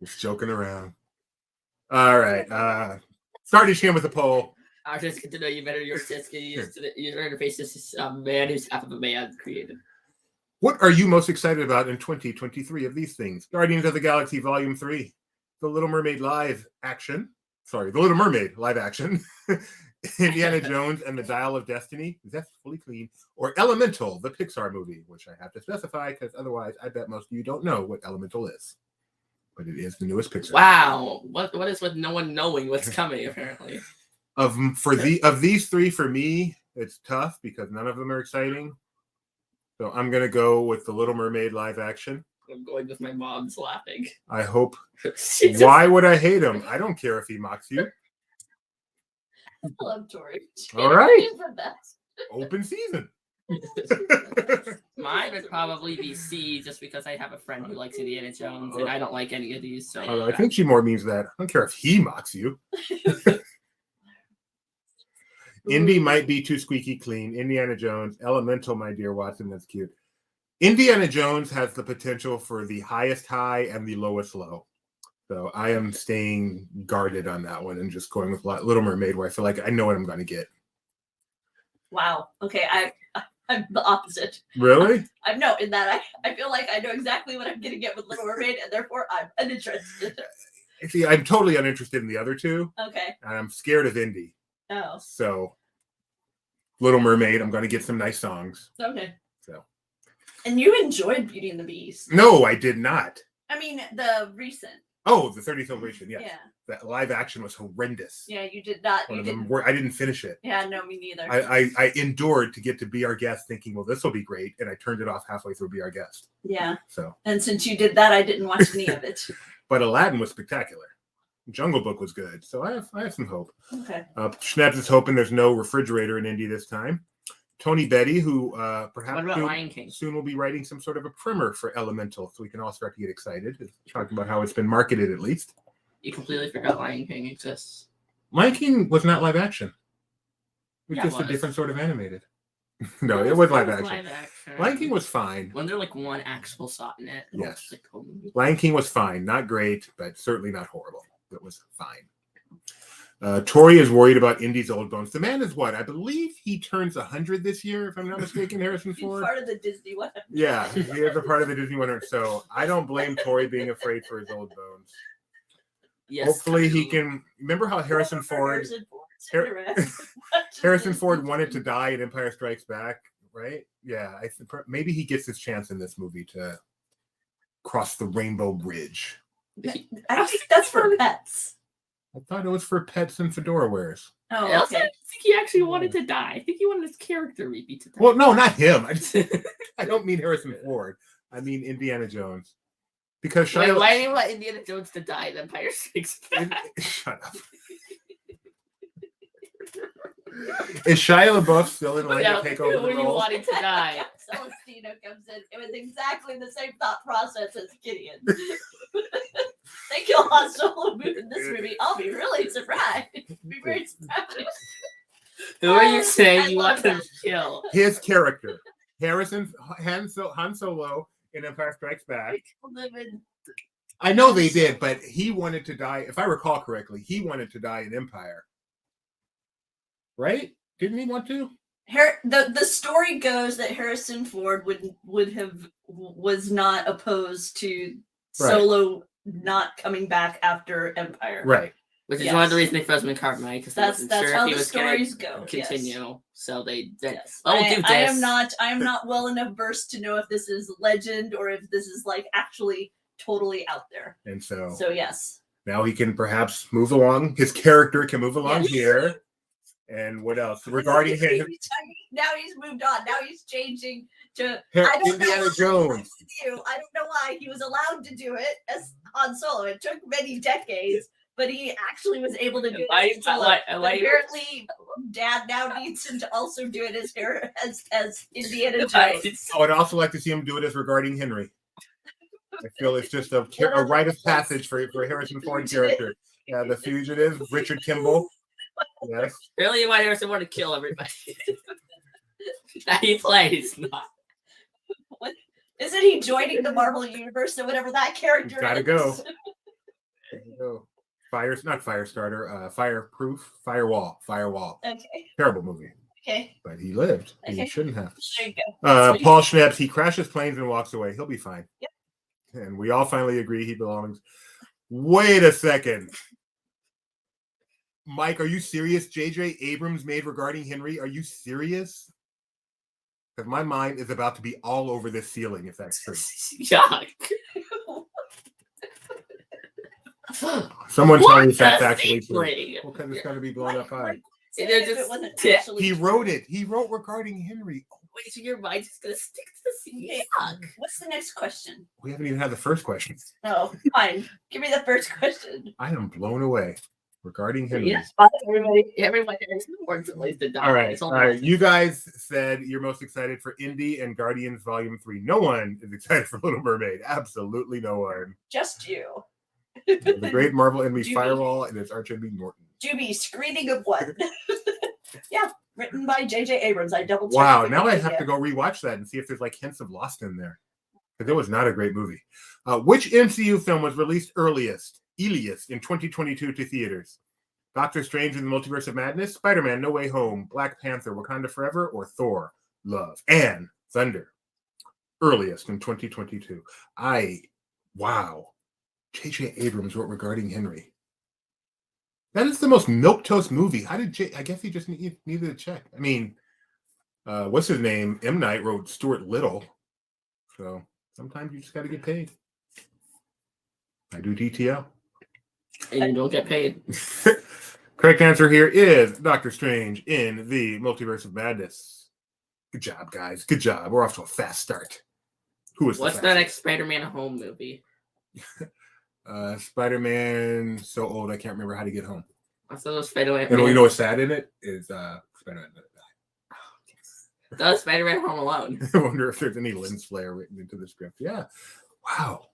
Just joking around. All right. Start each game with a poll. I was just get to know you better. Your just get used to the user interface. This is a man who's half of a man created. What are you most excited about in 2023 of these things? Guardians of the Galaxy Volume 3, The Little Mermaid live action. Sorry, The Little Mermaid live action. Indiana Jones and the Dial of Destiny, that's fully clean. Or Elemental, the Pixar movie, which I have to specify because otherwise I bet most of you don't know what Elemental is. But it is the newest Pixar. Wow, what is with no one knowing what's coming? Apparently, Of these three, for me, it's tough because none of them are exciting. So I'm gonna go with the Little Mermaid live action. I'm going with my mom's laughing. I hope. She just- Why would I hate him? I don't care if he mocks you. I love Tori. All right. She's the best. Open season. Mine would probably be C, just because I have a friend who likes Indiana Jones, and I don't like any of these. So Although I think she more means that. I don't care if he mocks you. Indy might be too squeaky clean. Indiana Jones, Elemental, my dear Watson, that's cute. Indiana Jones has the potential for the highest high and the lowest low. So I am staying guarded on that one and just going with Little Mermaid, where I feel like I know what I'm going to get. Wow. Okay, I'm the opposite. Really? I'm no in that I feel like I know exactly what I'm going to get with Little Mermaid, and therefore I'm uninterested. See, I'm totally uninterested in the other two, Okay. and I'm scared of Indy. Oh. So Little Mermaid, I'm going to get some nice songs. Okay. So. And you enjoyed Beauty and the Beast. No, I did not. I mean, the recent. Oh, the 30th celebration. Yes. Yeah. That live action was horrendous. Yeah, you did not. One You of them didn't. I didn't finish it. Yeah, no, me neither. I endured to get to be our guest, thinking, well, this will be great, and I turned it off halfway through Be Our Guest. Yeah. So, And since you did that, I didn't watch any of it. but Aladdin was spectacular. Jungle Book was good, so I have some hope. Okay. Schnapps is hoping there's no refrigerator in Indy this time. Tony Betty, who perhaps What about Lion King? soon will be writing some sort of a primer for Elemental, so we can all start to get excited. Talking about how it's been marketed, at least. You completely forgot Lion King exists. Lion King was not live action. It was Yeah, it just a was. different sort of animated. No, it was live action. Live action. Lion King was fine. When there like one actual shot in it. Yes. It's like, oh, Lion King was fine. Not great, but certainly not horrible. It was fine. Tori is worried about Indy's old bones. The man is what? I believe he turns 100 this year, if I'm not mistaken, Harrison He's Ford. part of the Disney one. Yeah, he is a part of the Disney 100. So I don't blame Tori being afraid for his old bones. yes. Hopefully he can. Remember how Harrison Ford Harrison Ford. Harrison Ford wanted to die in Empire Strikes Back, right? Yeah, I think maybe he gets his chance in this movie to cross the Rainbow Bridge. I think that's for pets. I thought it was for pets and fedora wears. Oh, I also okay. don't think he actually wanted to die. I think he wanted his character maybe to die. Well, no, not him. I don't mean Harrison Ford. I mean Indiana Jones. Because Wait, Shia... why do you want Indiana Jones to die in Empire Strikes Back? Shut up. Is Shia LaBeouf still in line to take over who the are you role? wanting to die? Celestino comes in with exactly the same thought process as Gideon. They kill Han Solo in this movie. I'll be really surprised. Be very surprised. Who are you saying I you love want to that. kill? His character, Han Solo in Empire Strikes Back. I know they did, but he wanted to die. If I recall correctly, he wanted to die in Empire. Right? Didn't he want to? The story goes that Harrison Ford was not opposed to Solo not coming back after Empire. Right. Which is one of the reasons they froze him in Carbonite, because they wasn't That's sure how if he the was going stories go. to continue. Yes. So they Yes. oh, we'll do this. I am not well enough versed to know if this is legend or if this is like actually totally out there. And so yes. now he can perhaps move along. His character can move along Yes. here. And what else? Regarding him, Now he's moved on. Now he's changing to I don't Indiana know Jones. I don't know why he was allowed to do it as Han Solo. It took many decades, but he actually was able to do it. As Solo. Apparently, Dad now needs him to also do it as Indiana Jones. I would also like to see him do it as Regarding Henry. I feel it's just a rite of passage for Harrison Ford character. Yeah, the fugitive, Richard Kimball. Yes. Really, why Harrison wanted to kill everybody? That he plays, not. What? Isn't he joining the Marvel universe or whatever that character Gotta is? go. There you go. Not Firestarter, Firewall. Okay. Terrible movie. Okay. But he lived. Okay. He shouldn't have. There you go. Paul Schnaps, he crashes planes and walks away. He'll be fine. Yep. And we all finally agree he belongs. Wait a second. Mike, are you serious? J.J. Abrams made Regarding Henry. Are you serious? Because my mind is about to be all over this ceiling if that's true. Yuck. Someone tell me if that's What actually does he true. play? Well, because it's going to be blown up high. Say They're if just- it wasn't actually He true. wrote it. He wrote Regarding Henry. Wait, so your mind's just gonna stick to the scene? Okay. Yuck. What's the next question? We haven't even had the first question. Oh, fine. Give me the first question. I am blown away. Regarding Henry. Yes, everybody has words at least to die. All right. It's All only right. You guys said you're most excited for Indy and Guardians Volume 3. No one is excited for Little Mermaid. Absolutely no one. Just you. The great Marvel enemy Judy. Firewall and its archenemy Norton. Juby, screening of what? Yeah, written by J.J. Abrams. I double checked. Wow. Now I have to go rewatch that and see if there's like hints of Lost in there. Because it was not a great movie. Which MCU film was released earliest in 2022 to theaters? Doctor Strange in the Multiverse of Madness, Spider-Man No Way Home, Black Panther, Wakanda Forever, or Thor, Love, and Thunder. Earliest in 2022. Wow. J.J. Abrams wrote Regarding Henry. That is the most milquetoast movie. How did I guess he just needed to check. I mean, what's his name? M. Night wrote Stuart Little. So sometimes you just got to get paid. I do DTL. And you don't get paid. Correct answer here is Doctor Strange in the Multiverse of Madness. Good job, guys. Good job. We're off to a fast start. Who is What's the next Spider-Man home movie? Spider-Man so old I can't remember how to get home. I thought it was Spider-Man. And you know what's sad in it is Spider-Man. That was Spider-Man Home Alone. I wonder if there's any lens flare written into the script. Yeah. Wow.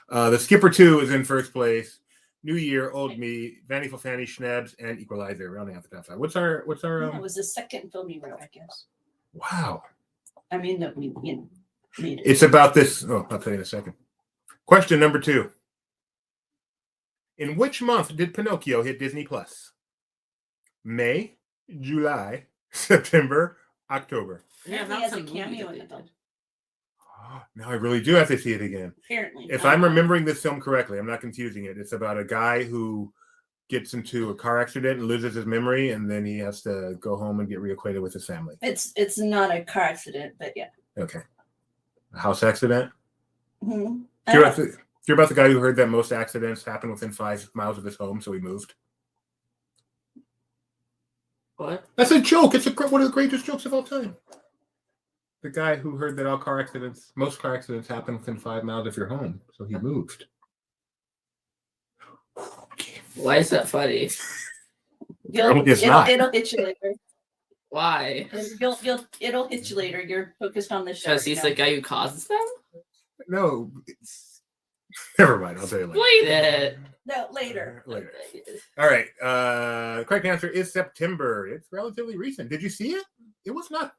The Skipper 2 is in first place. New Year, Old Me, Vanity for Fanny, Schnebs, and Equalizer rounding out the top five. What's our It was the second film he wrote, I guess. Wow. I mean, that we made it. It's about this. Oh, I'll tell you in a second. Question number 2. In which month did Pinocchio hit Disney Plus? May, July, September, October. Yeah, Apparently he that's has a a movie cameo that in they the film. did. Now I really do have to see it again. Apparently. If I'm remembering this film correctly, I'm not confusing it. It's about a guy who gets into a car accident and loses his memory, and then he has to go home and get reacquainted with his family. It's not a car accident, but yeah. Okay. A house accident? Mm-hmm. You're about the guy who heard that most accidents happen within 5 miles of his home, so he moved. What? That's a joke. It's one of the greatest jokes of all time. The guy who heard that most car accidents happen within 5 miles of your home, so he moved. Why is that funny? Apparently it's not. It'll hit you later. Why? It'll hit you later. You're focused on the show. Because he's the guy who causes them? No, never mind. I'll tell you later. Explain it. No, later. Later. All right. The correct answer is September. It's relatively recent. Did you see it? It was not,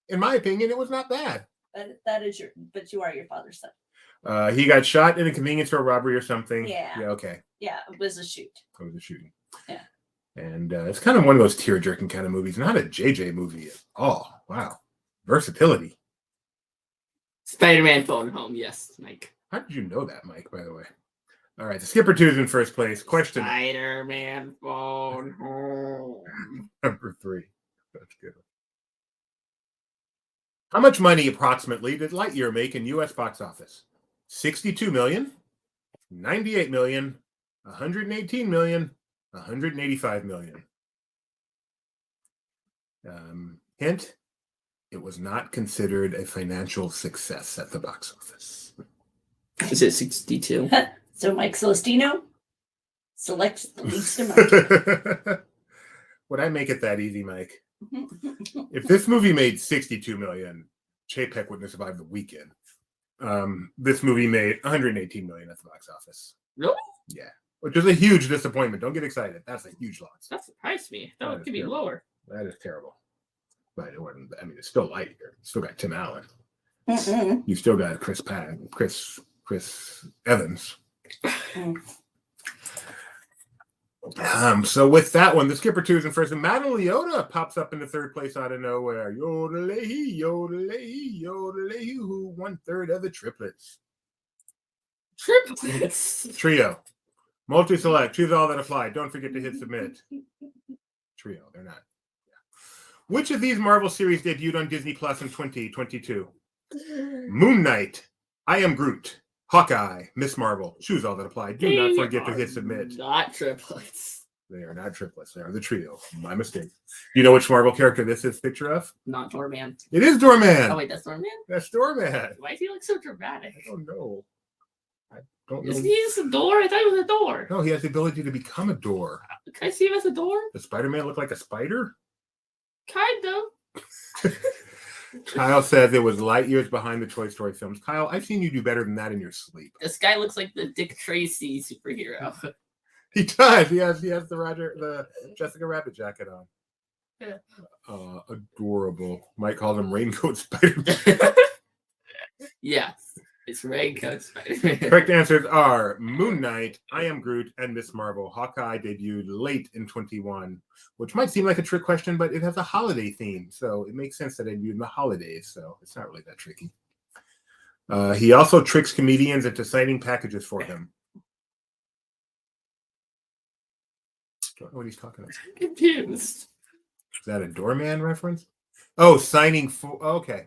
in my opinion, it was not bad. That is but you are your father's son. He got shot in a convenience store robbery or something. Yeah. Yeah. Okay. Yeah, it was a shoot. It was a shooting. Yeah. And it's kind of one of those tear-jerking kind of movies. Not a JJ movie at all. Wow. Versatility. Spider-Man phone home, yes, Mike. How did you know that, Mike, by the way? All right. The Skipper 2 is in first place. Question Spider-Man phone home. number 3. That's good. How much money approximately did Lightyear make in U.S. box office? 62 million, 98 million, 118 million, 185 million. Hint, it was not considered a financial success at the box office. Is it 62? So Mike Celestino selects the least amount. Would I make it that easy, Mike? If this movie made 62 million, Chapek wouldn't have survived the weekend. This movie made 118 million at the box office. Really? Yeah, which is a huge disappointment. Don't get excited. That's a huge loss. That surprised me. I thought it could be terrible. lower. That is terrible. But it wasn't. I mean, it's still Lightyear. You still got Tim Allen. Mm-mm. You still got Chris Evans. So with that one, the Skipper 2 is in first, and Madeline Leota pops up into third place out of nowhere. Yodelay, yodelay, yodelay, who 1/3 of the triplets. Triplets. Trio. Multi-select. Choose all that apply. Don't forget to hit submit. Trio. They're not. Yeah. Which of these Marvel series debuted on Disney Plus in 2022? Moon Knight, I Am Groot, Hawkeye, Miss Marvel. Choose all that apply. Do not forget to hit submit. Not triplets. They are not triplets. They are the trio. My mistake. Do you know which Marvel character this is a picture of? Not Doorman. It is Doorman. Oh wait, that's Doorman? That's Doorman. Why does he look so dramatic? I don't know. I don't know. Isn't he just a door? I thought he was a door. No, he has the ability to become a door. Can I see him as a door? Does Spider-Man look like a spider? Kind of. Kyle says it was light years behind the Toy Story films. Kyle, I've seen you do better than that in your sleep. This guy looks like the Dick Tracy superhero. He does. He has the Jessica Rabbit jacket on. Yeah. Adorable. Mike calls him Raincoat Spider-Man. Yes. It's Raincoat Spider-Man. Correct answers are Moon Knight, I Am Groot, and Miss Marvel. Hawkeye debuted late in 21, which might seem like a trick question, but it has a holiday theme, so it makes sense that it debuted in the holidays, so it's not really that tricky. He also tricks comedians into signing packages for him. Don't know what he's talking about. I'm confused. Is that a Doorman reference? Oh, signing for... Okay.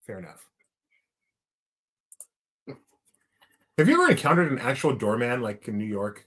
Fair enough. Have you ever encountered an actual doorman like in New York?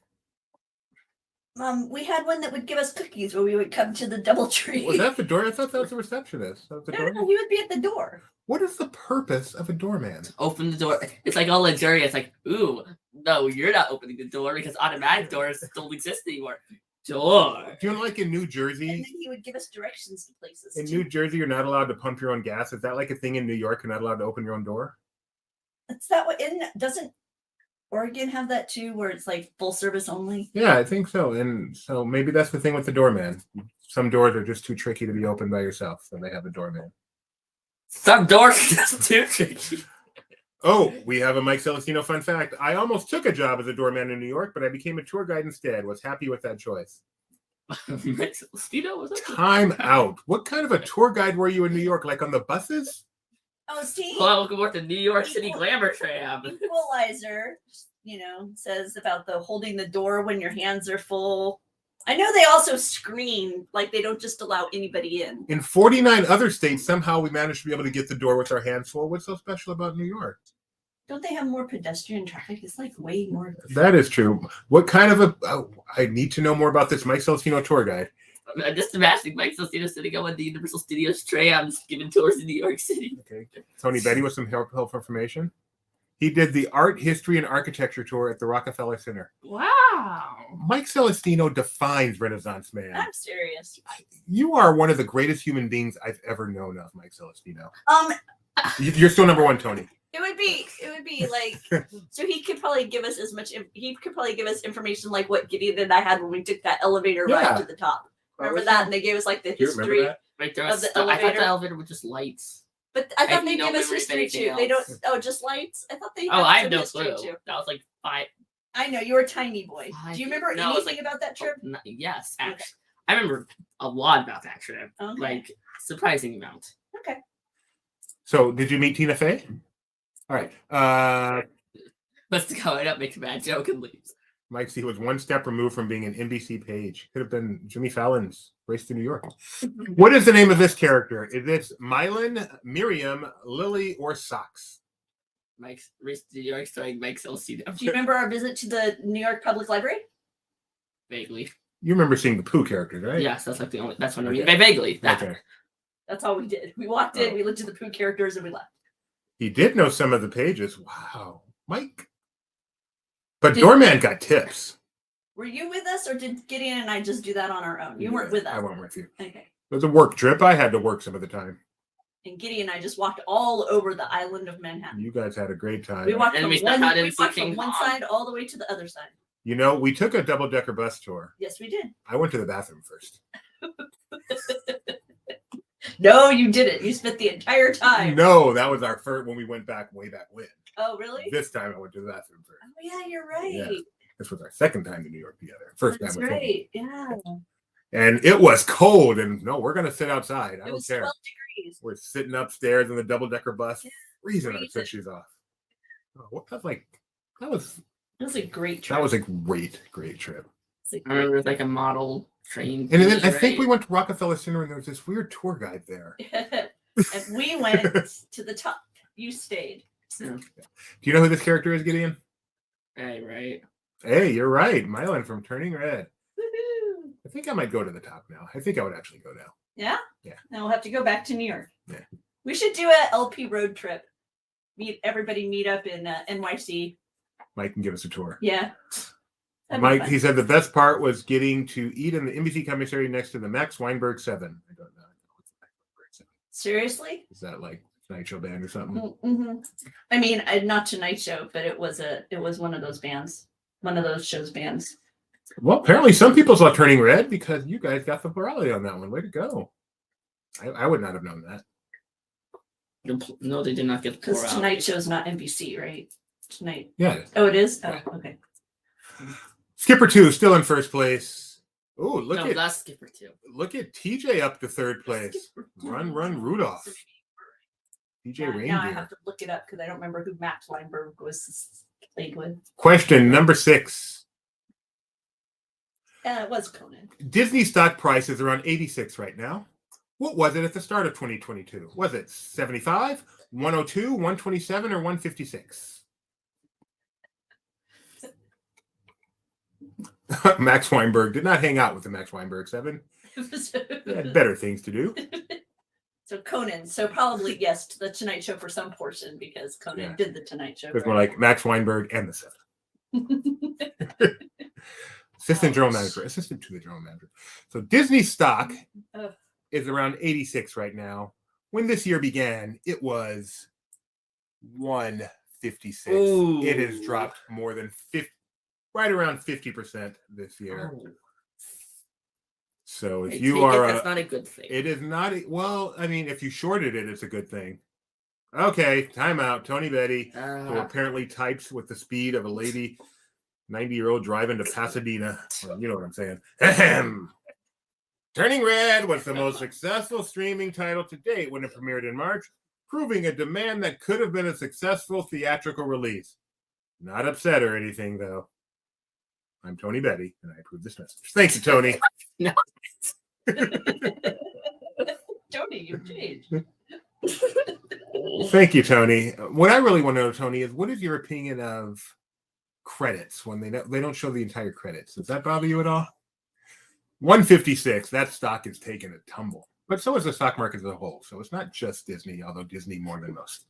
We had one that would give us cookies when we would come to the DoubleTree. Was that the door? I thought that was the receptionist. That was the No, doorman? he would be at the door. What is the purpose of a doorman? Open the door. It's like all luxurious. It's like, ooh, no, you're not opening the door because automatic doors don't exist anymore. Door. Do you know, like in New And Jersey? then he would give us directions to places. In too. New Jersey, you're not allowed to pump your own gas. Is that like a thing in New York? You're not allowed to open your own door? It's that way. Doesn't Oregon have that too, where it's like full service only? Yeah, I think so. And so maybe that's the thing with the doorman. Some doors are just too tricky to be opened by yourself, so they have a doorman. Some doors are just too tricky. Oh, we have a Mike Celestino fun fact. I almost took a job as a doorman in New York, but I became a tour guide instead. Was happy with that choice. Celestino was Time out. What kind of a tour guide were you in New York? Like on the buses? Oh, see, Well, welcome to New York City Glamour Tram. Equalizer. says about the holding the door when your hands are full. I know they also screen, like they don't just allow anybody in. In 49 other states, somehow we managed to be able to get the door with our hands full. What's so special about New York? Don't they have more pedestrian traffic? It's like way more. That is true. What kind of I need to know more about this Mike Celestino tour guide. I'm just imagining Mike Celestino sitting on one of the Universal Studios trams giving tours in New York City. Okay. Tony Betty with some helpful information. He did the art, history, and architecture tour at the Rockefeller Center. Wow. Mike Celestino defines Renaissance man. I'm serious. You are one of the greatest human beings I've ever known of, Mike Celestino. You're still number one, Tony. It would be like, so he could probably give us he could probably give us information like what Gideon and I had when we took that elevator ride to the top. Remember that? And they gave us like the history that? Right there of the I thought elevator. the elevator was just lights. But I thought they no gave us memory of history anything too. They don't. else. Oh, just lights. I thought they. Oh, I have some no history clue. too. That was like 5. I know you were a tiny boy. Do you remember No, it was anything about that trip? Yes, Okay. actually. I remember a lot about that trip. Okay. Like, surprising amount. Okay. So, did you meet Tina Fey? All right. Let's go up, makes a bad joke, and leaves. Mike C was one step removed from being an NBC page. Could have been Jimmy Fallon's Race to New York. What is the name of this character? Is this Mylan, Miriam, Lily, or Socks? Mike's Race to New York starring Mike Celestino. Do you remember our visit to the New York Public Library? Vaguely. You remember seeing the Pooh characters, right? Yes, that's like the only. That's what I mean. Vaguely. That. Okay. That's all we did. We walked in, we looked at the Pooh characters, and we left. He did know some of the pages. Wow. Mike. But Doorman got tips. Were you with us, or did Gideon and I just do that on our own? You weren't with us. I went with you. Okay. It was a work trip. I had to work some of the time. And Gideon and I just walked all over the island of Manhattan. You guys had a great time. We walked And from we snuck out in from King one Kong. side all the way to the other side. You know, we took a double-decker bus tour. Yes, we did. I went to the bathroom first. No, you didn't. You spent the entire time. No, that was our first when we went back way back when. Oh, really? This time I went to the bathroom first. Oh, yeah, you're right. Yeah. This was our second time to New York together. First That's time with right. Yeah. And it was cold, and no, we're gonna sit outside. I It don't was care. 12 degrees. We're sitting upstairs in the double-decker bus, Yeah, freezing our freezing. tushies off. Oh, what that was It was a great trip. that was a great trip. It's a I great remember it was like a model train. And then I right? think we went to Rockefeller Center, and there was this weird tour guide there. And we went to the top. You stayed. Yeah. Do you know who this character is, Gideon? Right. Hey, you're right. Mylan from Turning Red. Woohoo. I think I might go to the top now. I think I would actually go now. Yeah? Yeah. Now we'll have to go back to New York. Yeah. We should do a LP road trip. Everybody meet up in NYC. Mike can give us a tour. Yeah. That'd be Mike, fun. he said the best part was getting to eat in the NBC commissary next to the Max Weinberg 7. I don't know. What's the Max Weinberg 7? Seriously? Is that like Night Show band or something? Mm-hmm. I mean, not Tonight Show, but it was one of those bands, one of those shows bands. Well, apparently some people saw Turning Red because you guys got the plurality on that one. Way to go. I would not have known that. No, they did not get the Because plurality. Tonight Show's not NBC, right? Tonight. Yeah. Oh, it is? Yeah. Oh, okay. Skipper 2 still in first place. Oh, No, that's Skipper too. look at TJ up to third place. Run, Rudolph. TJ Now I Reindeer. have to look it up because I don't remember who Max Weinberg was played with. Question number 6. It was Conan. Disney stock price is around 86 right now. What was it at the start of 2022? Was it 75, 102, 127, or 156? Max Weinberg did not hang out with the Max Weinberg 7. He had better things to do. So Conan. So probably yes to the Tonight Show for some portion because Conan Yeah. did the Tonight Show. It was more like Max Weinberg and the 7. Assistant general manager. Assistant to the general manager. So Disney stock Ugh. is around 86 right now. When this year began, it was 156. Ooh. It has dropped more than 50, right around 50% this year. Oh. So if I you take are, that's not a good thing. it is not. Well, I mean, if you shorted it, it's a good thing. Okay, timeout. Tony Betty, who apparently types with the speed of a lady, 90-year-old driving to Pasadena. Well, you know what I'm saying. Ahem. Turning Red was the most successful streaming title to date when it premiered in March, proving a demand that could have been a successful theatrical release. Not upset or anything, though. I'm Tony Betty, and I approve this message. Thank you, Tony. No. Tony, you've changed. Thank you, Tony. What I really want to know, Tony, is what is your opinion of credits when they don't show the entire credits? Does that bother you at all? 156, that stock is taking a tumble. But so is the stock market as a whole. So it's not just Disney, although Disney more than most.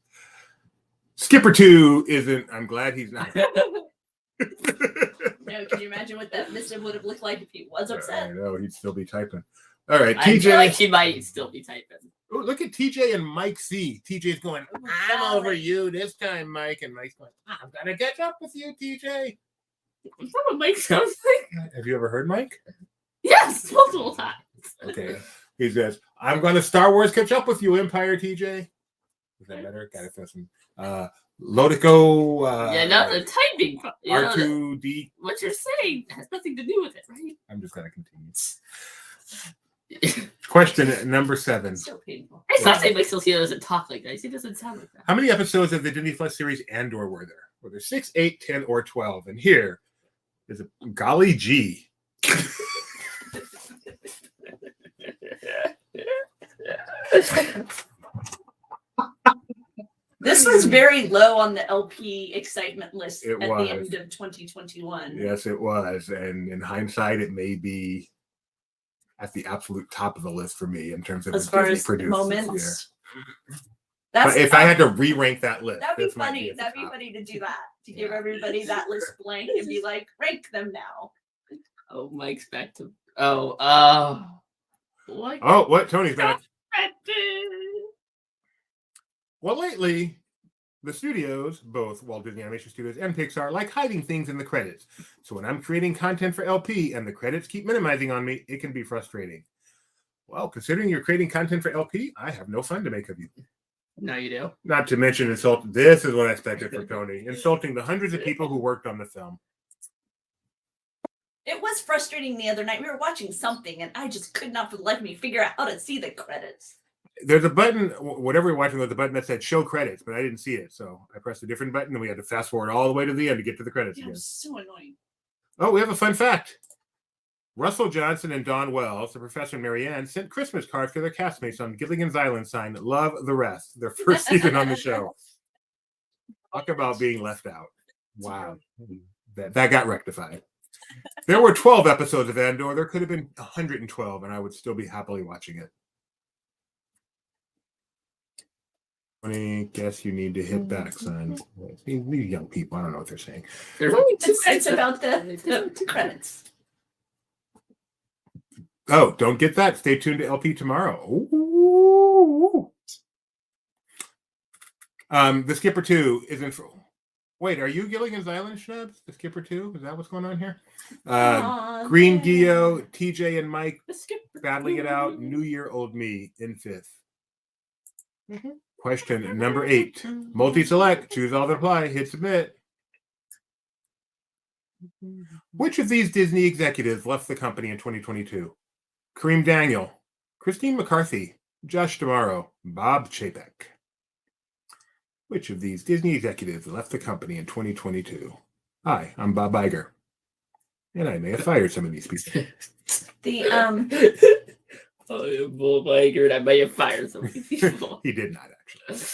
Skipper 2 isn't. I'm glad he's not. No, can you imagine what that missive would have looked like if he was upset? I know, he'd still be typing. All right, I feel TJ. like he might still be typing. Oh, look at TJ and Mike C. TJ's going, I'm over you this time, Mike. And Mike's going, I'm going to catch up with you, TJ. Is that what Mike sounds like? Have you ever heard Mike? Yes, multiple times. Okay. He says, I'm going to Star Wars catch up with you, Empire, TJ. Is that better? Got to throw some Lodico. Yeah, no, the typing. R2D. What you're saying has nothing to do with it, right? I'm just going to continue. Question number 7. So painful. It's not saying Mike Silcio doesn't talk like that. He doesn't sound like that. How many episodes of the Disney Plus series Andor were there? Were there 6, 8, 10, or 12? And here is a golly gee. This was very low on the LP excitement list It at was. the end of 2021. Yes, it was. And in hindsight, it may be at the absolute top of the list for me in terms of As far as produced moments. this year. That's But if I had to re-rank that list, that'd be this might funny. at the That'd be top. funny to do that. To give everybody that list blank and be like, rank them now. Oh, Mike's back to. Oh, what? Oh, what? Tony's back. Well, lately, the studios, both Walt Disney Animation Studios and Pixar, like hiding things in the credits. So when I'm creating content for LP and the credits keep minimizing on me, it can be frustrating. Well, considering you're creating content for LP, I have no fun to make of you. No, you do. Not to mention insult. This is what I expected from Tony. Insulting the hundreds of people who worked on the film. It was frustrating the other night. We were watching something and I just could not for the life of me figure out how to see the credits. There's a button, whatever we're watching, there's a button that said show credits, but I didn't see it. So I pressed a different button and we had to fast forward all the way to the end to get to the credits Yeah, it again. was so annoying. Oh, we have a fun fact. Russell Johnson and Dawn Wells, the professor and Marianne, sent Christmas cards to their castmates on Gilligan's Island sign, Love the Rest, their first season on the show. Talk about being left out. Wow. That got rectified. There were 12 episodes of Andor. There could have been 112, and I would still be happily watching it. I guess you need to hit back, son. These young people, I don't know what they're saying. There's only two It's about the two credits. Oh, don't get that. Stay tuned to LP tomorrow. Ooh. The Skipper 2 isn't. Wait, are you Gilligan's Island Schnubs? The Skipper 2? Is that what's going on here? Green Gio, TJ, and Mike battling it out. New Year, old me in 5th. Mm-hmm. Question number 8. Multi-select. Choose all that apply. Hit submit. Which of these Disney executives left the company in 2022? Kareem Daniel, Christine McCarthy, Josh D'Amaro, Bob Chapek. Which of these Disney executives left the company in 2022? Hi, I'm Bob Iger. And I may have fired some of these people. The Oh, Bob Iger, I may have fired some of these people. He did not, actually.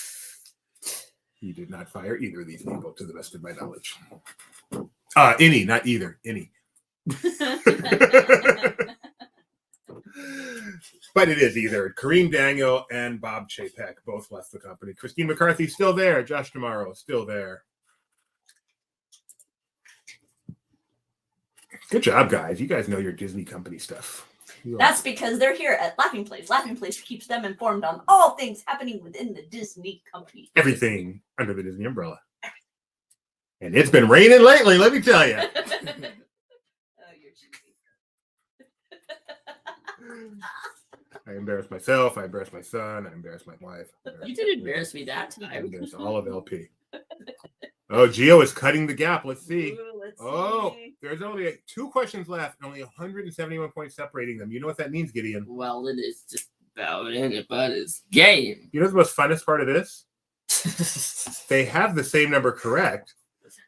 He did not fire either of these people, to the best of my knowledge. Any, not either. Any. But it is either Kareem Daniel and Bob Chapek both left the company. Christine McCarthy still there. Josh D'Amaro still there. Good job, guys. You guys know your Disney company stuff. That's because they're here at Laughing Place. Laughing Place keeps them informed on all things happening within the Disney company. Everything under the Disney umbrella. And it's been raining lately, let me tell you. Oh, you're cheeky. I embarrassed myself. I embarrassed my son. I embarrassed my wife. You did embarrass me that I time. embarrassed all of LP. Oh, Gio is cutting the gap. Let's see. Ooh, let's Oh, see. there's only 2 questions left and only 171 points separating them. You know what that means, Gideon? Well, it is just about anybody's game. You know the most funnest part of this? They have the same number correct,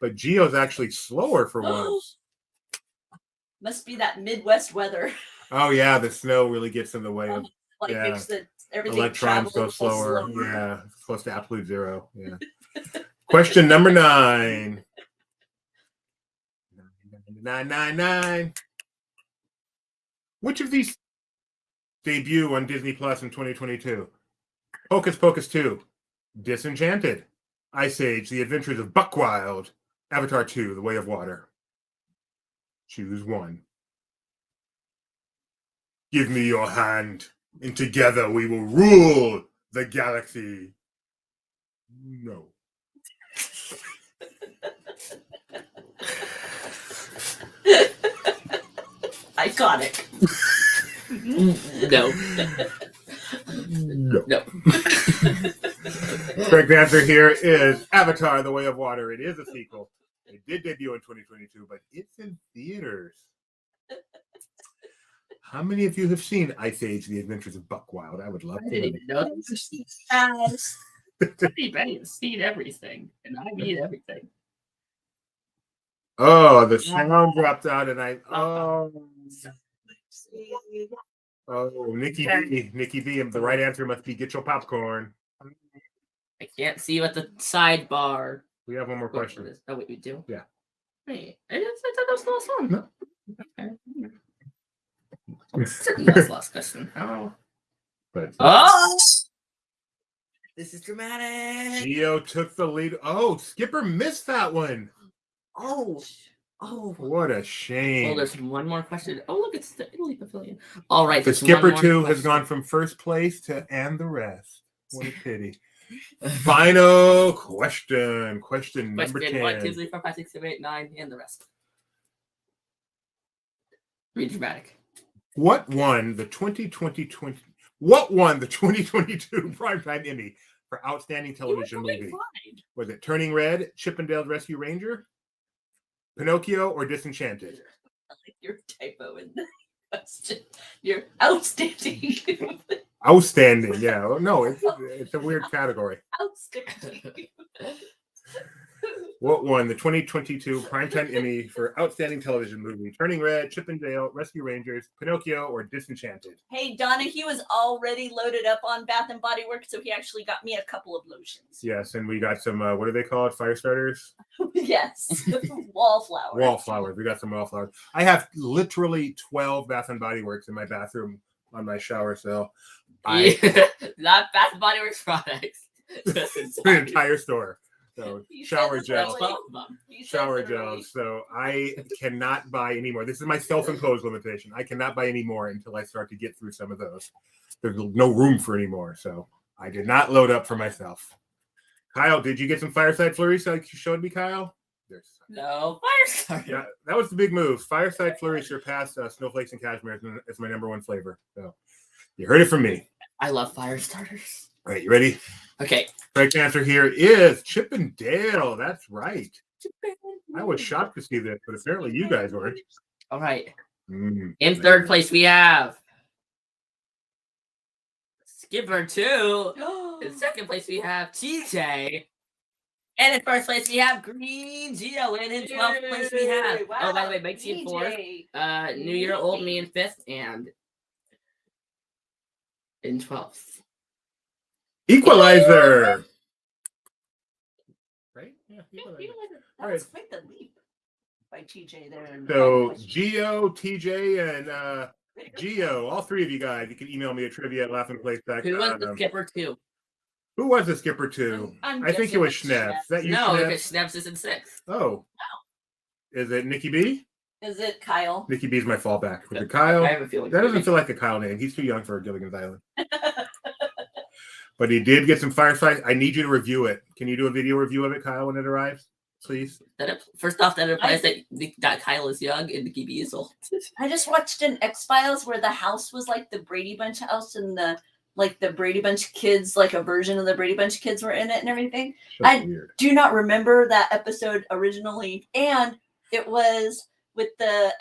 but Geo's actually slower for once. Must be that Midwest weather. Oh yeah, the snow really gets in the way of Makes everything electrons travel go slower. slower. Yeah, it's close to absolute zero. Yeah. Question number 9. 999. Which of these debut on Disney Plus in 2022? Hocus Pocus 2, Disenchanted, Ice Age: The Adventures of Buckwild, Avatar 2: The Way of Water. Choose one. Give me your hand, and together we will rule the galaxy. No. Iconic. No. No. Correct answer here is Avatar: The Way of Water. It is a sequel. It did debut in 2022, but it's in theaters. How many of you have seen Ice Age: The Adventures of Buckwild? I would love I to. didn't even know that was I've seen everything, and I eat everything. Oh, the sound dropped out, and Nikki B. Nikki B. The right answer must be get your popcorn. I can't see what the sidebar. We have one more question. Oh wait, we do. Yeah. Wait, I thought that was the last one. No. Okay. That's the last question. Oh. But This is dramatic. Geo took the lead. Oh, Skipper missed that one. Oh. What a shame. Well, there's one more question. Oh, look, it's the Italy Pavilion. All right. The Skipper 2 has gone from first place to and the rest. What a pity. Final question. Question number 10. 1, 2, 3, 4, 5, 6, 7, 8, 9, and the rest. Read dramatic. What won the 2022 Primetime Emmy for Outstanding Television Movie? Was it Turning Red, Chippendale's Rescue Ranger, Pinocchio, or Disenchanted? I like your typo in the question. You're outstanding. Outstanding, yeah. No, it's a weird category. Outstanding. What won the 2022 Primetime Emmy for Outstanding Television Movie? Turning Red, Chippendale, Rescue Rangers, Pinocchio, or Disenchanted? Hey, Donna, he was already loaded up on Bath and Body Works, so he actually got me a couple of lotions. Yes, and we got some, what are they called? Fire starters? Yes. Wallflowers. Wallflowers. We got some wallflowers. I have literally 12 Bath and Body Works in my bathroom on my shower cell. Not Bath and Body Works products. The entire store. So shower gel. Shower gels. gels. So I cannot buy any more. This is my self-imposed limitation. I cannot buy any more until I start to get through some of those. There's no room for any more. So I did not load up for myself. Kyle, did you get some Fireside Flurries like you showed me, Kyle? No, Fireside. Yeah, that was the big move. Fireside Flurry surpassed Snowflakes and Cashmere as my number 1 flavor. So you heard it from me. I love fire starters. All right, you ready? Okay. Correct answer here is Chippendale. That's right. I was shocked to see this, but apparently you guys weren't. All right. In third place, we have Skipper 2. In second place, we have TJ. And in first place, we have Green Geo. And in 12th place, we have, oh, by the way, Mikey in 4th. New Year Old Me in 5th. And in 12th. Equalizer. Right? Yeah, Equalizer. That was quite the leap by TJ there. So Geo, TJ, and Geo, all 3 of you guys, you can email me at trivia@laughingplace.com. Who was the Skipper 2? Who was the Skipper 2? I think it was Schnaps. That you? No, Schnaps? if it's Schnaps, is in 6th. Oh. Is it Nikki B? Is it Kyle? Nikki B is my fallback. Was it Kyle? I have a feeling. That doesn't feel like a Kyle name. He's too young for Gilligan's Island. But he did get some Fireside. I need you to review it. Can you do a video review of it, Kyle, when it arrives? Please. First off, that implies that Kyle is young and Nikki B is old. I just watched an X-Files where the house was like the Brady Bunch house and the Brady Bunch kids, like a version of the Brady Bunch kids were in it and everything. That's weird. Do not remember that episode originally. And it was with that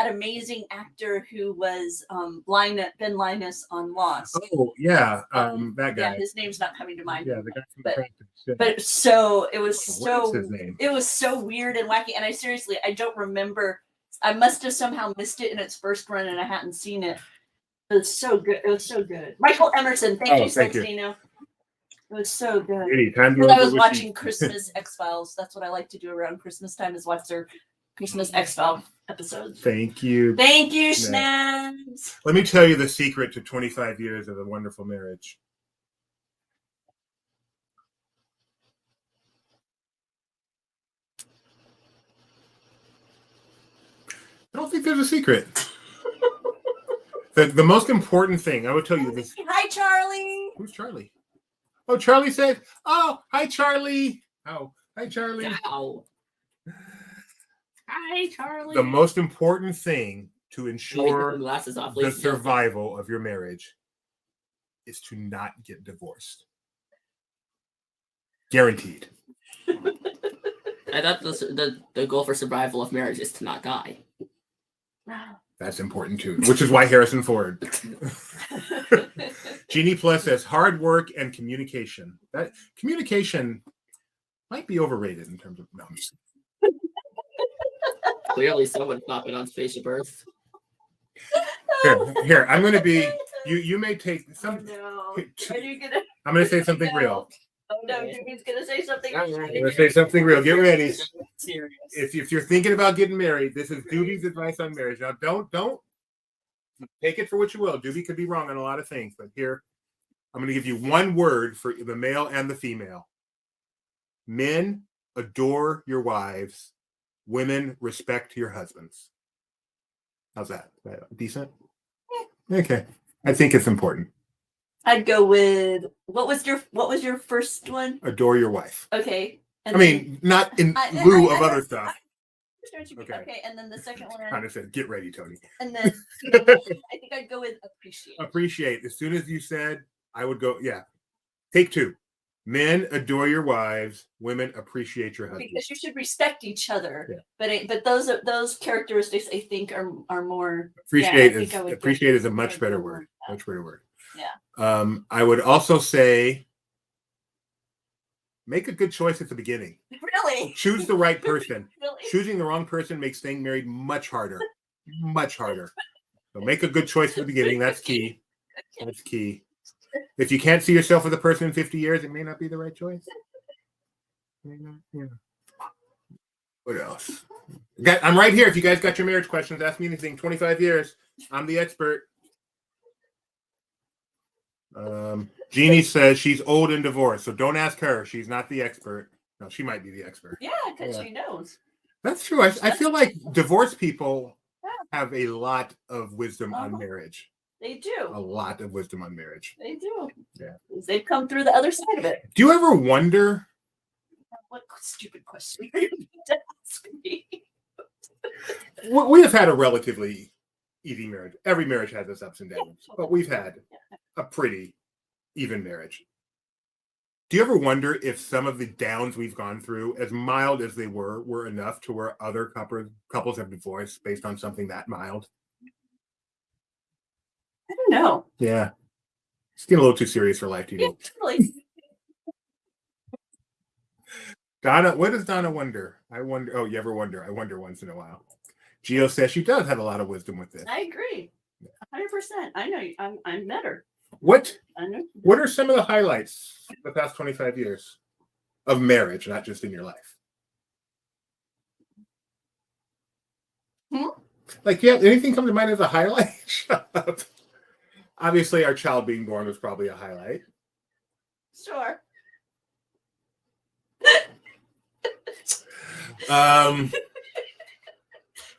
amazing actor who was Ben Linus on Lost. Oh yeah, that guy. Yeah, his name's not coming to mind. Yeah, the guy from but, the practice. Yeah. But so it was What is his name? it was so weird and wacky, and I don't remember. I must have somehow missed it in its first run, and I hadn't seen it. It was so good. It was so good. Michael Emerson, thank you, Celestino. It was so good. Anytime I was watching Christmas X-Files. That's what I like to do around Christmas time, is watch their Christmas X-Files episodes. Thank you. Thank you, Snaps. Let me tell you the secret to 25 years of a wonderful marriage. I don't think there's a secret. The most important thing, I would tell you this. Hi, Charlie. Who's Charlie? Oh, Charlie said, oh, hi, Charlie. Oh, hi, Charlie. Ow. Hi, Charlie. The most important thing to Let me ensure put the glasses off, the ladies and gentlemen. survival of your marriage is to not get divorced. Guaranteed. I thought the goal for survival of marriage is to not die. That's important too, which is why Harrison Ford. Jeannie Plus says hard work and communication. That communication might be overrated in terms of numbers. Clearly, someone thought it on Spaceship Earth. Here, I'm going to be. You may take some. Oh, no. Are you gonna? I'm going to say something real. Oh no, Jimmy's gonna say something. I'm going to say something real. Get ready. Serious. If you're thinking about getting married, this is Doobie's advice on marriage. Now, don't take it for what you will. Doobie could be wrong on a lot of things, but here, I'm going to give you one word for the male and the female. Men adore your wives. Women respect your husbands. How's that? Is that decent? Okay. I think it's important. I'd go with what was your first one? Adore your wife. Okay. I mean, not in lieu of other stuff. Okay. Okay, and then the second one. Kind of said, get ready, Tony. And then I think I'd go with appreciate. Appreciate. As soon as you said, I would go, yeah. Take two. Men adore your wives. Women appreciate your husband. Because you should respect each other. Yeah. But those characteristics I think are more. Appreciate yeah, is a much better word. Much better word. Yeah. I would also say make a good choice at the beginning. Really? Choose the right person. Really? Choosing the wrong person makes staying married much harder. Much harder. So make a good choice at the beginning. That's key. That's key. If you can't see yourself with a person in 50 years, it may not be the right choice. Yeah. What else? I'm right here. If you guys got your marriage questions, ask me anything. 25 years. I'm the expert. Jeannie says she's old and divorced, so don't ask her. She's not the expert. No, she might be the expert. Yeah, because she knows. That's true. I feel like divorced people have a lot of wisdom on marriage. They do. A lot of wisdom on marriage. They do. Yeah. They've come through the other side of it. Do you ever wonder? What stupid question are you going to ask me? We have had a relatively easy marriage. Every marriage has its ups and downs, but we've had a pretty even marriage. Do you ever wonder if some of the downs we've gone through, as mild as they were enough to where other couples have divorced based on something that mild? I don't know. Yeah. It's getting a little too serious for life TV. Yeah, totally. Donna, what does Donna wonder? I wonder. Oh, you ever wonder? I wonder once in a while. Gio says she does have a lot of wisdom with this. I agree. 100%. I know. I'm better. What? I know. What are some of the highlights of the past 25 years of marriage, not just in your life? Like, yeah, anything come to mind as a highlight? Shut up. Obviously, our child being born was probably a highlight. Sure.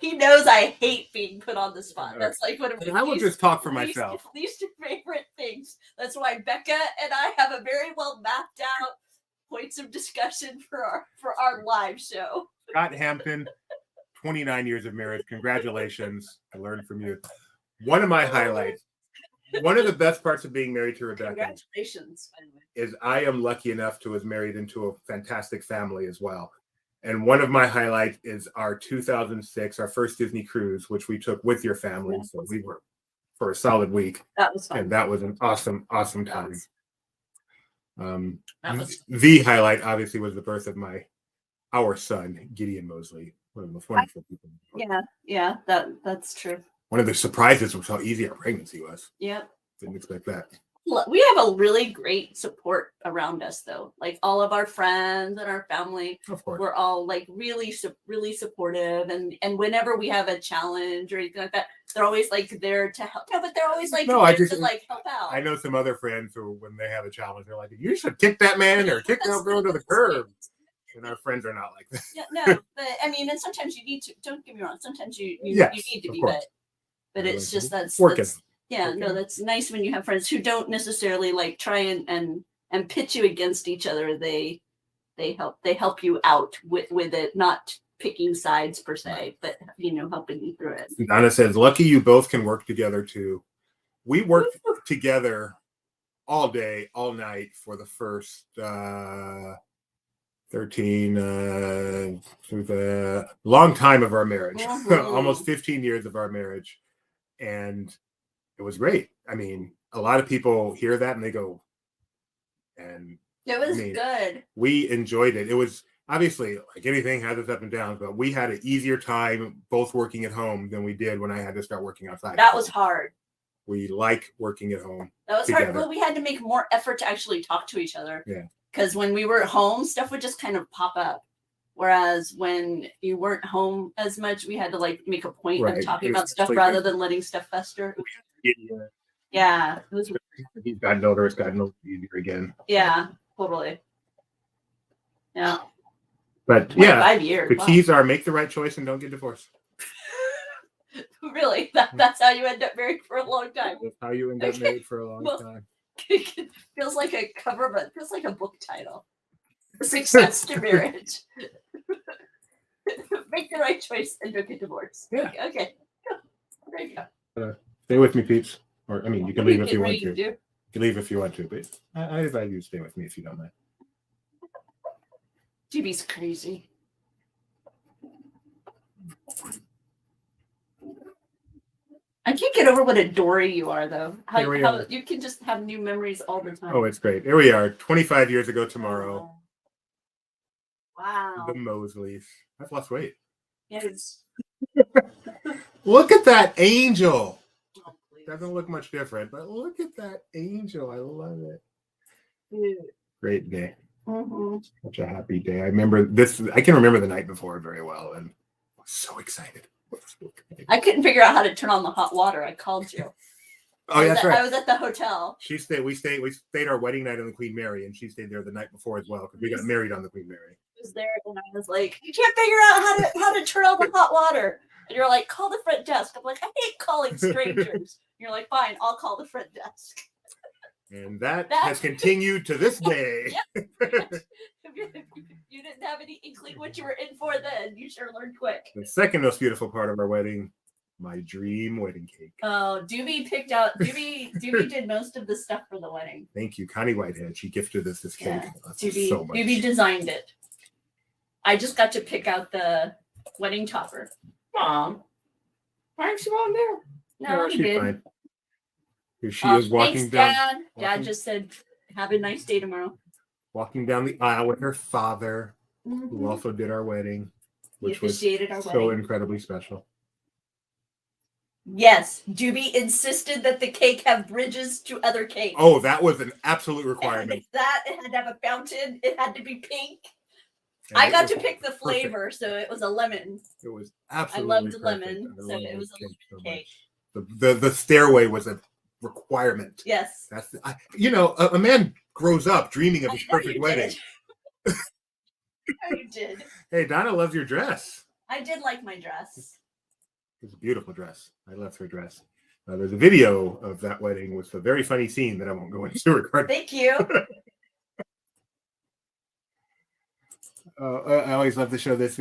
He knows I hate being put on the spot. That's like one of I will just talk for myself. Least favorite things. That's why Becca and I have a very well mapped out points of discussion for our live show. Scott Hampton, 29 years of marriage. Congratulations. I learned from you. One of my highlights, one of the best parts of being married to Rebecca. Congratulations, by the way. Is I am lucky enough to have married into a fantastic family as well. And one of my highlights is our 2006, our first Disney cruise, which we took with your family. Yeah. So we were for a solid week. That was fun. And that was an awesome time. That was The highlight, obviously, was the birth of our son, Gideon Mosley, one of the most wonderful people. yeah, that's true. One of the surprises was how easy our pregnancy was. Yep. Didn't expect that. We have a really great support around us, though. Like all of our friends and our family, Of course. we're all like really supportive. And whenever we have a challenge or anything like that, they're always like there to help. No, but they're always like No, there to like help out. I know some other friends who, when they have a challenge, they're like, "You should kick that man or kick that girl to the curb." And our friends are not like that. Yeah, no, but I mean, and sometimes you need to. Don't get me wrong. Sometimes you Yes, need to of be, course. but it's just that's Working. yeah, Okay. no, that's nice when you have friends who don't necessarily like try and pit you against each other. They help you out with it, not picking sides per se, but helping you through it. Donna says, "Lucky you both can work together too." We worked together all day, all night for the first 13 through the long time of our marriage. Mhm. Almost 15 years of our marriage, and it was great. I mean, a lot of people hear that and they go, and It was I mean, good. we enjoyed it. It was obviously, like anything has its up and downs, but we had an easier time both working at home than we did when I had to start working outside. That was hard. We like working at home. That was together. hard. Well, we had to make more effort to actually talk to each other. Yeah. Because when we were at home, stuff would just kind of pop up. Whereas when you weren't home as much, we had to like make a point Right. of talking It was about stuff like- rather than letting stuff fester. Yeah. It was, He's gotten older. It's gotten easier again. yeah, totally. Yeah. But yeah, 5 years. the Wow. keys are make the right choice and don't get divorced. Really? That's how you end up married for a long time. That's how you end up married for a long Well- time. Feels like a cover, but feels like a book title. Success to marriage. Make the right choice and don't get divorced. Yeah. Okay. There you go. Stay with me, peeps. Or I mean, you can leave if you What want do you to. do? You can leave if you want to, but I advise you to stay with me if you don't mind. GB's crazy. I can't get over what a Dory you are, though. Here we How are. you can just have new memories all the time. Oh, it's great. Here we are, 25 years ago tomorrow. Wow. The Mosleys. I've lost weight. Yes. Look at that angel. Oh, please. Doesn't look much different, but look at that angel. I love it. Dude. Great day. Mhm. Such a happy day. I remember this. I can remember the night before very well, and I was so excited. I couldn't figure out how to turn on the hot water. I called you. Oh, that's I right. was at the hotel. We stayed our wedding night on the Queen Mary, and she stayed there the night before as well because we got married on the Queen Mary. I was there, and I was like, "You can't figure out how to turn on the hot water." And you're like, "Call the front desk." I'm like, "I hate calling strangers." You're like, "Fine, I'll call the front desk." And that That- has continued to this day. If you didn't have any inkling what you were in for then, you sure learned quick. The second most beautiful part of our wedding, my dream wedding cake. Oh, Doobie Doobie did most of the stuff for the wedding. Thank you, Connie Whitehead. She gifted us this cake. Yeah, That's Doobie, so much. Doobie designed it. I just got to pick out the wedding topper. Mom, why aren't you on there? No, he she's did. fine. Here she is walking Thanks, down. Dad. Dad walking- just said, "Have a nice day tomorrow." Walking down the aisle with her father, who Mhm. also did our wedding, He which was officiated our so wedding. incredibly special. Yes, Doobie insisted that the cake have bridges to other cakes. Oh, that was an absolute And requirement. that it had to have a fountain. It had to be pink. And I it got was to pick the perfect. flavor, so it was a lemon It was absolutely loved perfect, lemon, and I so love it this was a cake so cake. much. The stairway was a requirement. Yes. That's a man grows up dreaming of his I know perfect you wedding. did. I know you did. Hey, Donna loves your dress. I did like my dress. It's a beautiful dress. I love her dress. There's a video of that wedding with a very funny scene that I won't go into regarding. Thank you. I always love to show this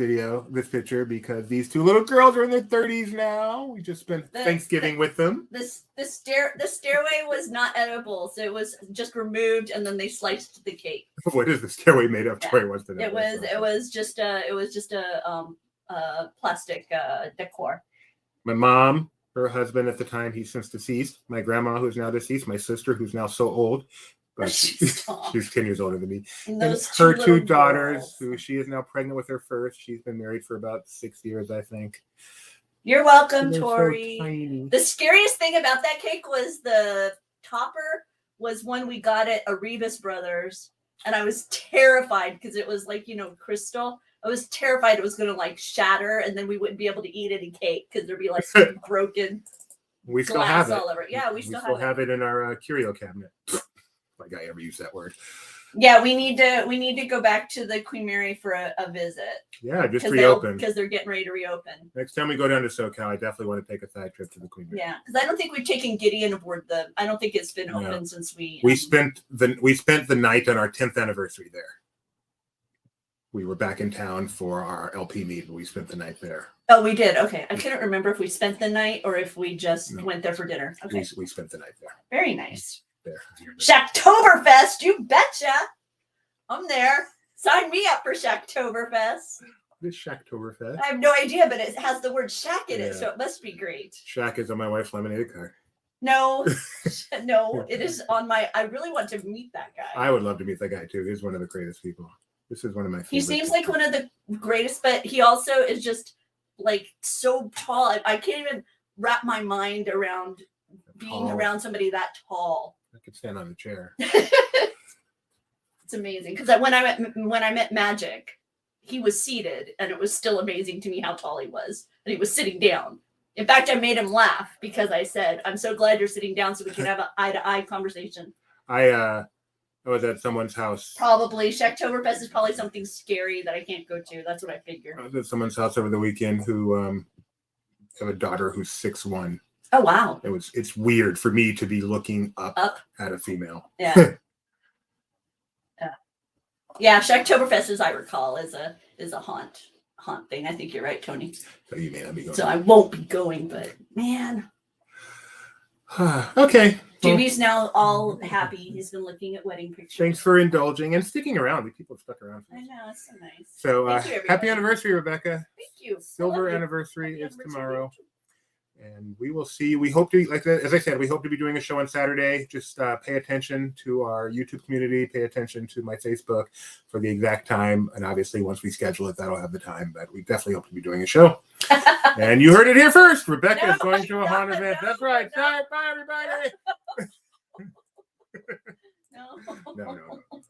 picture, because these two little girls are in their 30s now. We just spent Thanksgiving with them. The stairway was not edible, so it was just removed, and then they sliced the cake. What is the stairway made of? Tori wants to know. It was just a plastic decor. My mom, her husband at the time, he's since deceased. My grandma, who's now deceased. My sister, who's now so old. But she's 10 years older than me. And her two daughters, who she is now pregnant with her first. She's been married for about 6 years, I think. You're welcome, They're Tori. so tiny. The scariest thing about that cake was the topper was when we got it at Arribas Brothers. And I was terrified because it was like, crystal. I was terrified it was going to like shatter, and then we wouldn't be able to eat any cake because there'd be like broken We still glass have it. all over. Yeah, we still have it in our curio cabinet. Like I ever use that word. Yeah, we need to go back to the Queen Mary for a visit. Yeah, just reopen. Because they're getting ready to reopen. Next time we go down to SoCal, I definitely want to take a side trip to the Queen Mary. Yeah, because I don't think we've taken Gideon aboard I don't think it's been open since we spent the night on our 10th anniversary there. We were back in town for our LP meet, and we spent the night there. Oh, we did. Okay, I couldn't remember if we spent the night or if we just went there for dinner. Okay, we spent the night there. Very nice. There. Shacktoberfest, you betcha. I'm there. Sign me up for Shacktoberfest. What is Shacktoberfest? I have no idea, but it has the word shack in it, so it must be great. Shack is on my wife's lemonade card. No, no, it is on my. I really want to meet that guy. I would love to meet that guy too. He's one of the greatest people. This is one of my favorites. He seems like one of the greatest, but he also is just like so tall. I can't even wrap my mind around being around somebody that tall. I could stand on a chair. It's amazing because when I met Magic, he was seated, and it was still amazing to me how tall he was, and he was sitting down. In fact, I made him laugh because I said, "I'm so glad you're sitting down so we can have an eye-to-eye conversation." I was at someone's house. Probably Shacktoberfest is probably something scary that I can't go to. That's what I figure. I was at someone's house over the weekend who have a daughter who's 6'1". Oh wow! It's weird for me to be looking up at a female. Yeah. Yeah, Shacktoberfest, as I recall, is a haunt thing. I think you're right, Tony. So you may not be going. So I won't be going, but man. Okay. Jimmy's now all happy. He's been looking at wedding pictures. Thanks for indulging and sticking around. People have stuck around. I know, it's so nice. So happy anniversary, Rebecca. Thank you. Silver anniversary is tomorrow. And we will see. We hope to, as I said, we hope to be doing a show on Saturday. Just pay attention to our YouTube community. Pay attention to my Facebook for the exact time. And obviously, once we schedule it, that'll have the time. But we definitely hope to be doing a show. And you heard it here first. Rebecca is going to a haunt event. That's right. Bye, everybody. No. No.